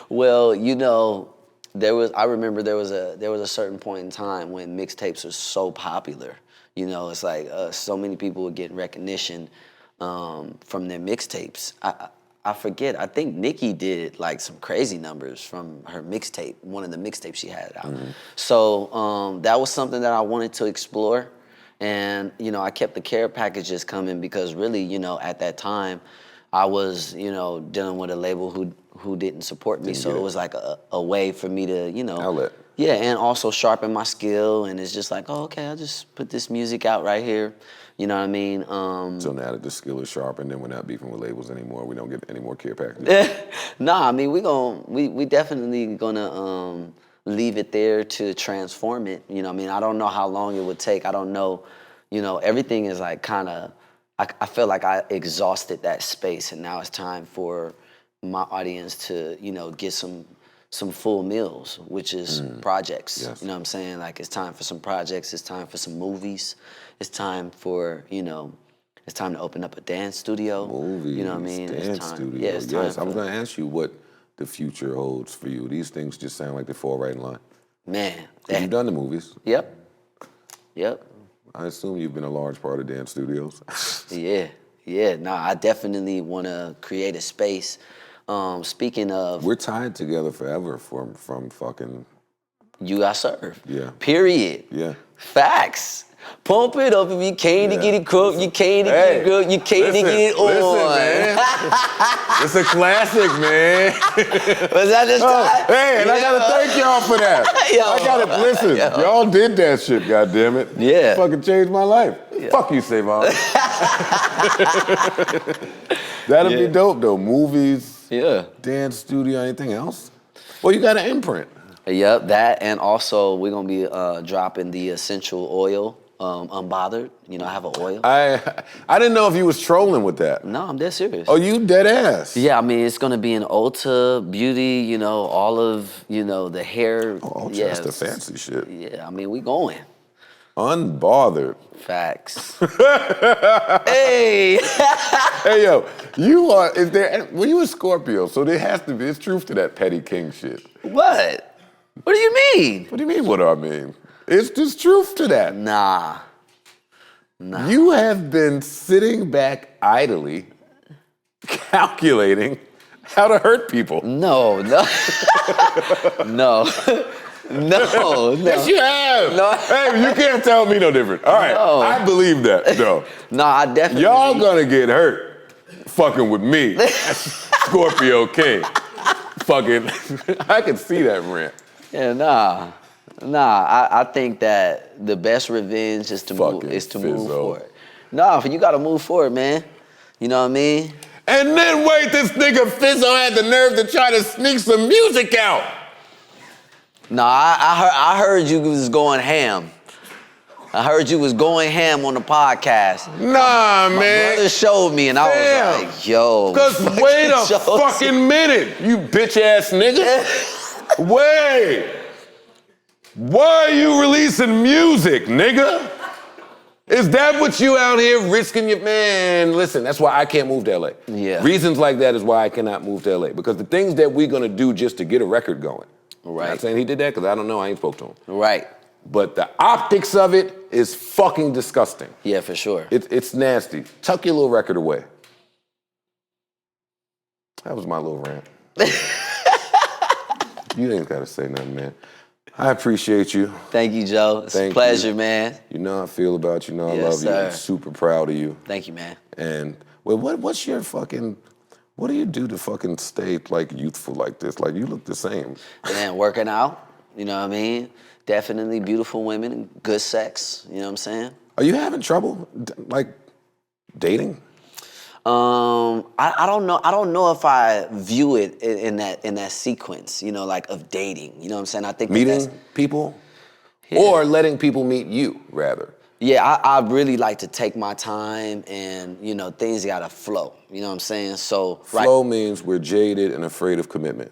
Well, you know, I remember there was a certain point in time when mixtapes were so popular. You know, it's like so many people were getting recognition from their mixtapes. I forget. I think Nicki did like some crazy numbers from her mixtape, one of the mixtapes she had out. Mm-hmm. So that was something that I wanted to explore. And, you know, I kept the care packages coming because really, you know, at that time, I was, you know, dealing with a label who didn't support me. So it was like a way for me to, you know. Outlet. Yeah, and also sharpen my skill. And it's just like, oh, okay, I'll just put this music out right here. You know what I mean? So now that the skill is sharpened, then we're not beefing with labels anymore. We don't get any more care packages. Nah, I mean, we definitely gonna leave it there to transform it. You know what I mean? I don't know how long it would take. I don't know. You know, everything is like kind of, I feel like I exhausted that space, and now it's time for my audience to, you know, get some full meals, which is projects. Yes. You know what I'm saying? Like, it's time for some projects. It's time for some movies. It's time for, you know, it's time to open up a dance studio. Movies, you know what I mean? dance It's time. studio. Yeah, it's time. Yes, I was going to ask you what the future holds for you. These things just sound like they fall right in line. Man. You've done the movies. Yep. I assume you've been a large part of dance studios. Yeah. No, I definitely want to create a space. Speaking of, we're tied together forever from fucking. You got served. Yeah. Period. Yeah. Facts. Pump it up if you came to get it cooked. You came to get it good. You came to get it on. Listen, man. It's a classic, man. Was that this time? Hey, and I gotta thank y'all for that. Listen, y'all did that shit, goddammit. Yeah. Fucking changed my life. Yeah. Fuck you, Savon. That'd be dope though. Movies, dance studio, anything else? Well, you got an imprint. Yep, that, and also we're gonna be dropping the essential oil, Unbothered. You know, I have an oil. I didn't know if you was trolling with that. No, I'm dead serious. Oh, you dead ass? Yeah, I mean, it's gonna be an Ulta Beauty, you know, all of, you know, the hair. Oh, Ulta, that's the fancy shit. Yeah, I mean, we going. Unbothered. Facts. Hey! Hey, yo, were you a Scorpio, so there has to be, it's truth to that petty king shit. What? What do you mean? What do you mean, what do I mean? It's just truth to that. Nah. You have been sitting back idly, calculating how to hurt people. No. No. No. Yes, you have. No. Hey, you can't tell me no different. All right, No. I believe that, though. No, I definitely. Y'all gonna get hurt fucking with me, Scorpio King. Fucking, I can see that rant. Yeah, nah. I think that the best revenge is to move Fizzo. forward. Nah, you gotta move forward, man. You know what I mean? And then wait, this nigga Fizzo had the nerve to try to sneak some music out. Nah, I heard you was going ham. I heard you was going ham on the podcast. Nah, My man. brother showed me, and I was like, yo. Cause wait a fucking minute, you bitch ass nigga. Wait. Why are you releasing music, nigga? Is that what you out here risking your man? Listen, that's why I can't move to LA. Yeah. Reasons like that is why I cannot move to LA. Because the things that we're gonna do just to get a record going. Right. I'm not saying he did that because I don't know, I ain't spoke to him. Right. But the optics of it is fucking disgusting. Yeah, for sure. It's nasty. Tuck your little record away. That was my little rant. You ain't gotta say nothing, man. I appreciate you. Thank you, Joe. It's a pleasure, man. You know how I feel about you. You know I Yes, love you. sir. I'm super proud of you. Thank you, man. And well, what's your fucking? What do you do to fucking stay like youthful like this? Like you look the same. Man, working out. You know what I mean? Definitely beautiful women and good sex. You know what I'm saying? Are you having trouble like dating? I don't know. I don't know if I view it in that sequence. You know, like of dating. You know what I'm saying? I think Meeting people, or letting people meet you rather. Yeah, I really like to take my time, and you know, things gotta flow. You know what I'm saying? So Flow means we're jaded and afraid of commitment.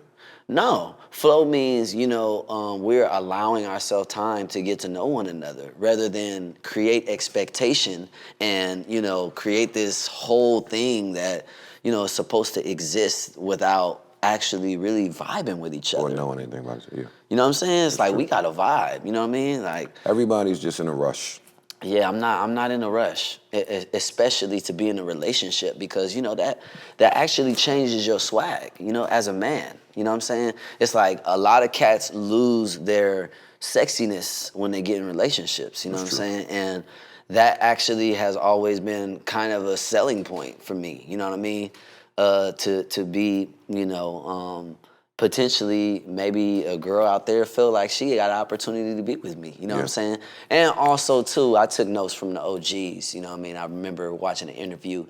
No, flow means, you know, we're allowing ourselves time to get to know one another rather than create expectation and, you know, create this whole thing that, you know, is supposed to exist without actually really vibing with each other. Or knowing anything about it, yeah. You know what I'm saying? It's like we got to vibe, you know what I mean? Like Everybody's just in a rush. yeah, I'm not in a rush, especially to be in a relationship because, you know, that actually changes your swag, you know, as a man. You know what I'm saying? It's like a lot of cats lose their sexiness when they get in relationships, you know what I'm saying? And that actually has always been kind of a selling point for me, you know what I mean? To be, you know, potentially maybe a girl out there feel like she got an opportunity to be with me, you know what I'm saying? And also too, I took notes from the OGs, you know what I mean? I remember watching an interview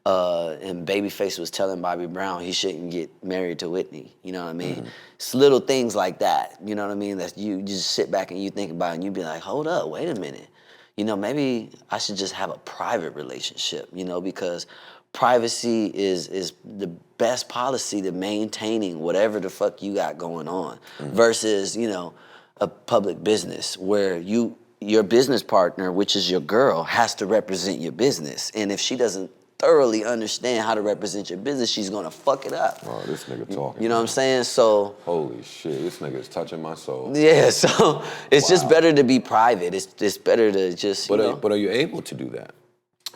and Babyface was telling Bobby Brown he shouldn't get married to Whitney, you know what I mean? Mm-hmm. It's little things like that, you know what I mean? That you just sit back and you think about it and you be like, hold up, wait a minute. You know, maybe I should just have a private relationship, you know, because privacy is the best policy to maintaining whatever the fuck you got going on versus, you know, a public business where your business partner, which is your girl, has to represent your business. And if she doesn't thoroughly understand how to represent your business, she's gonna fuck it up. Oh, this nigga talking. You know what I'm saying? So holy shit, this nigga is touching my soul. yeah, so it's just better to be private. It's better to just, but are you able to do that?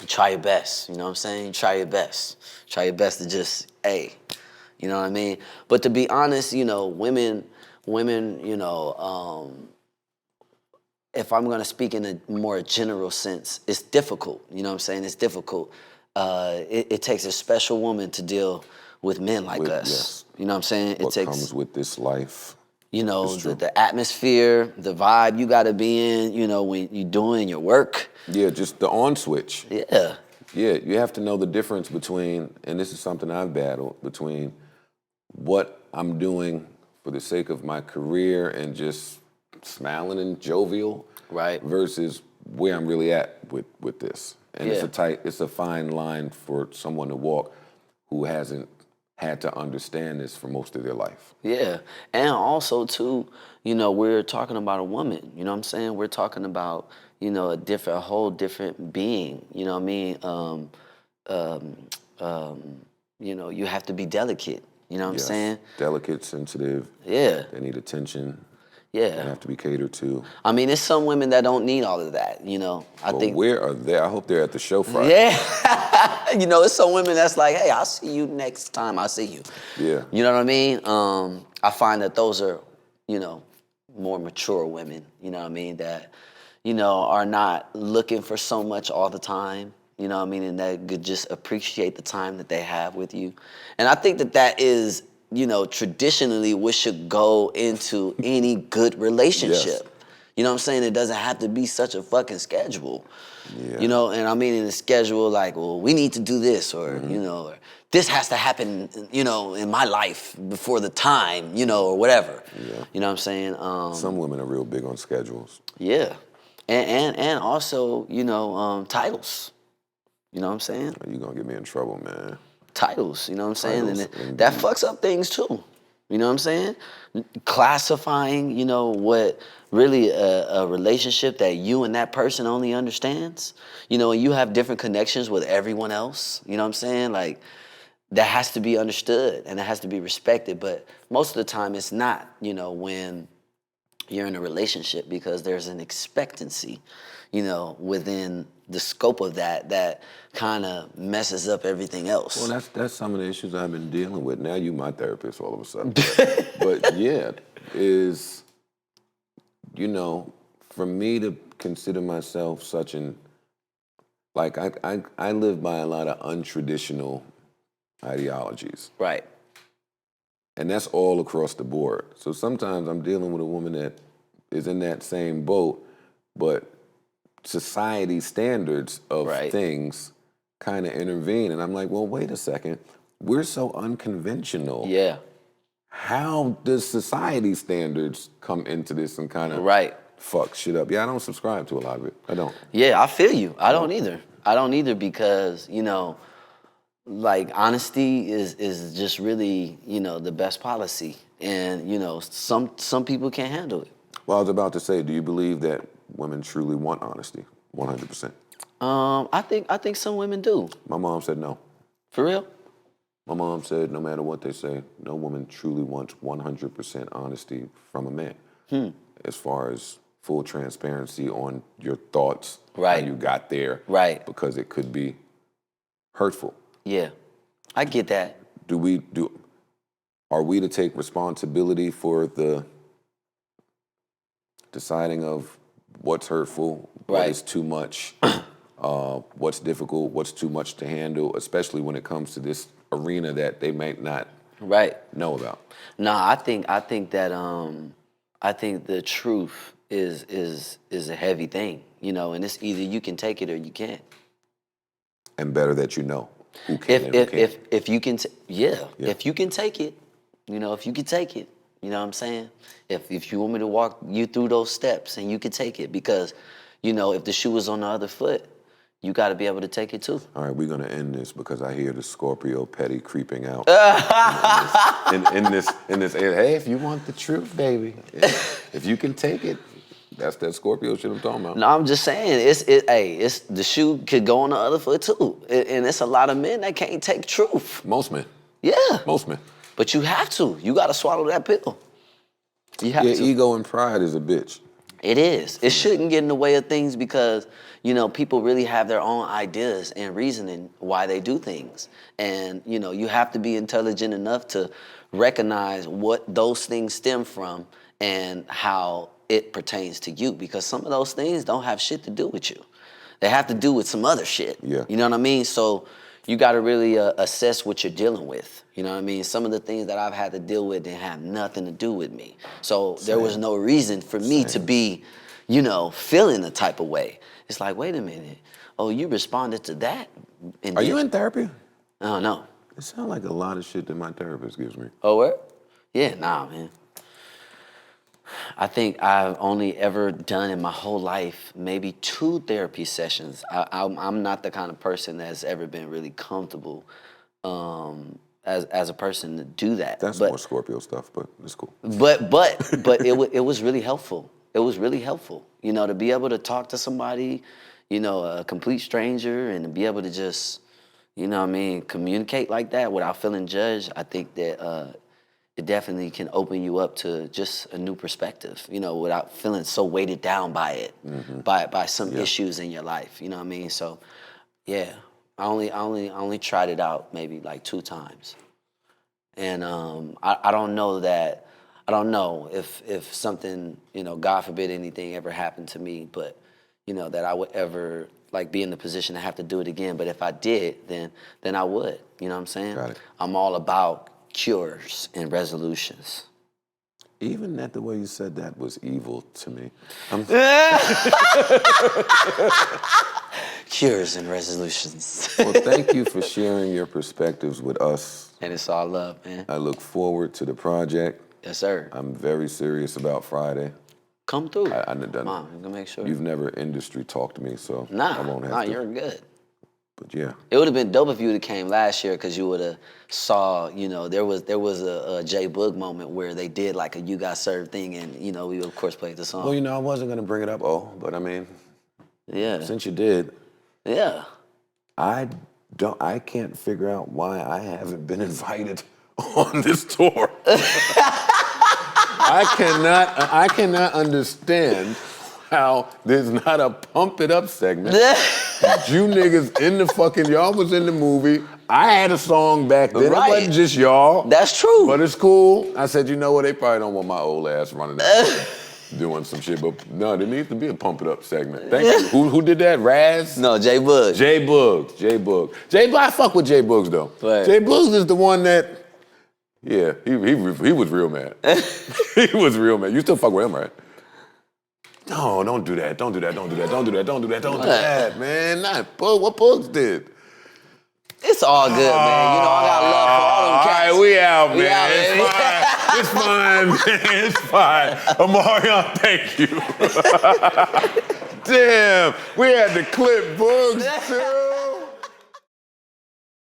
Try your best, you know what I'm saying? Try your best. Try your best to just, hey, you know what I mean? But to be honest, you know, women, you know, if I'm gonna speak in a more general sense, it's difficult, you know what I'm saying? It's difficult. It takes a special woman to deal with men like us. Yes. You know what I'm saying? What comes with this life. You know, the atmosphere, the vibe you gotta be in, you know, when you're doing your work. Yeah, just the on switch. Yeah. Yeah, you have to know the difference between, and this is something I've battled, between what I'm doing for the sake of my career and just smiling and jovial, right, versus where I'm really at with this. And it's a fine line for someone to walk who hasn't had to understand this for most of their life. Yeah, and also too, you know, we're talking about a woman, you know what I'm saying? We're talking about, you know, a whole different being, you know what I mean? You know, you have to be delicate, you know what I'm saying? Delicate, sensitive. Yeah. They need attention. Yeah. that have to be catered to. I mean, there's some women that don't need all of that, you know. I Well, think. where are they? I hope they're at the show Friday. Yeah. You know, it's some women that's like, hey, I'll see you next time I see you. Yeah. You know what I mean? I find that those are, you know, more mature women, you know what I mean, that, you know, are not looking for so much all the time, you know what I mean, and that could just appreciate the time that they have with you. And I think that that is, you know, traditionally what should go into any good relationship. Yes. You know what I'm saying? It doesn't have to be such a fucking schedule. Yeah. You know, and I mean in the schedule like, well, we need to do this, or, you know, or this has to happen, you know, in my life before the time, you know, or whatever. Yeah. You know what I'm saying? Some women are real big on schedules. Yeah. And also, you know, titles. You know what I'm saying? You're going to get me in trouble, man. Titles, you know what I'm saying? Titles, And that fucks up things too. You know what I'm saying? Classifying, you know, what really a relationship that you and that person only understands. You know, and you have different connections with everyone else. You know what I'm saying? Like, that has to be understood and it has to be respected. But most of the time it's not, you know, when you're in a relationship, because there's an expectancy, you know, within the scope of that kind of messes up everything else. Well, that's some of the issues I've been dealing with. Now you my therapist all of a sudden. But yeah, is, you know, for me to consider myself such an, like I live by a lot of untraditional ideologies. Right. And that's all across the board. So sometimes I'm dealing with a woman that is in that same boat, but society standards of Right. things kind of intervene. And I'm like, well, wait a second. We're so unconventional. Yeah. How does society standards come into this and kind of Right. fuck shit up? Yeah, I don't subscribe to a lot of it. I don't. Yeah, I feel you. I don't either. I don't either because, you know, like honesty is just really, you know, the best policy. And, you know, some people can't handle it. Well, I was about to say, do you believe that women truly want honesty? 100%. I think some women do. My mom said no. For real? My mom said no matter what they say, no woman truly wants 100% honesty from a man. As far as full transparency on your thoughts, Right. how you got there. Right. Because it could be hurtful. Yeah. I get that. Are we to take responsibility for the deciding of what's hurtful, what Right. is too much, what's difficult, what's too much to handle, especially when it comes to this arena that they might not Right. know about? No, I think that I think the truth is a heavy thing, you know, and it's either you can take it or you can't. And better that you know who can and who can't. If you can if you can take it, you know, if you can take it, you know what I'm saying? If you want me to walk you through those steps and you can take it, because, you know, if the shoe was on the other foot, you got to be able to take it too. All right, we're gonna end this because I hear the Scorpio petty creeping out in this area. Hey, if you want the truth, baby, if you can take it, that's that Scorpio shit I'm talking about. No, I'm just saying, it's the shoe could go on the other foot too, and it's a lot of men that can't take truth. Most men. Yeah, Most men. but you have to. You got to swallow that pill. You have Yeah, to. ego and pride is a bitch. It is. It shouldn't get in the way of things because, you know, people really have their own ideas and reasoning why they do things. And, you know, you have to be intelligent enough to recognize what those things stem from and how it pertains to you, because some of those things don't have shit to do with you. They have to do with some other shit. Yeah. You know what I mean? So you got to really assess what you're dealing with. You know what I mean? Some of the things that I've had to deal with didn't have nothing to do with me. So there was no reason for me to be, you know, feeling the type of way. It's like, wait a minute. Oh, you responded to that? And Are you in therapy? I don't know. It sounds like a lot of shit that my therapist gives me. Oh, what? Yeah, nah, man. I think I've only ever done in my whole life maybe 2 therapy sessions. I'm not the kind of person that's ever been really comfortable as a person to do that. That's more Scorpio stuff, but it's cool. But it was really helpful. It was really helpful, you know, to be able to talk to somebody, you know, a complete stranger, and to be able to just, you know what I mean, communicate like that without feeling judged. I think that it definitely can open you up to just a new perspective, you know, without feeling so weighted down by it, by some issues in your life. You know what I mean? So, yeah, I only tried it out maybe like 2 times, and I don't know that. I don't know if something, you know, God forbid anything ever happened to me, but, you know, that I would ever like be in the position to have to do it again. But if I did, then I would. You know what I'm saying? Got it. I'm all about cures and resolutions. Even that, the way you said that was evil to me. Cures and resolutions. Well, thank you for sharing your perspectives with us. And it's all love, man. I look forward to the project. Yes, sir. I'm very serious about Friday. Come through. I done done. Mom, I'm gonna make sure. You've never industry talked to me, so I won't have to. You're good. But yeah. It would have been dope if you would have came last year, because you would have saw, you know, there was a J Boog moment where they did like a You Got Served thing, and, you know, we of course played the song. Well, you know, I wasn't gonna bring it up, but I mean, yeah. since you did, Yeah. I can't figure out why I haven't been invited on this tour. I cannot understand how there's not a Pump It Up segment. You niggas in the fucking, y'all was in the movie. I had a song back then. Right. It wasn't just y'all. That's true. But it's cool. I said, you know what? They probably don't want my old ass running out doing some shit. But no, there needs to be a Pump It Up segment. Thank you. Who did that? Raz? No, J Boog. J Boog. I fuck with J Boogs though. Right. J Boogs is the one that, yeah, he was real mad. He was real mad. You still fuck with him, right? No, don't do that. Don't do that. Don't do that. Don't do that. Don't do that. Don't do that, man. Not Boog. What Boogs did? It's all good, man. You know, I got love for all them cats. All right, we out, We man. out, baby. It's fine. It's fine. Omarion, thank you. Damn, we had to clip Boogs too.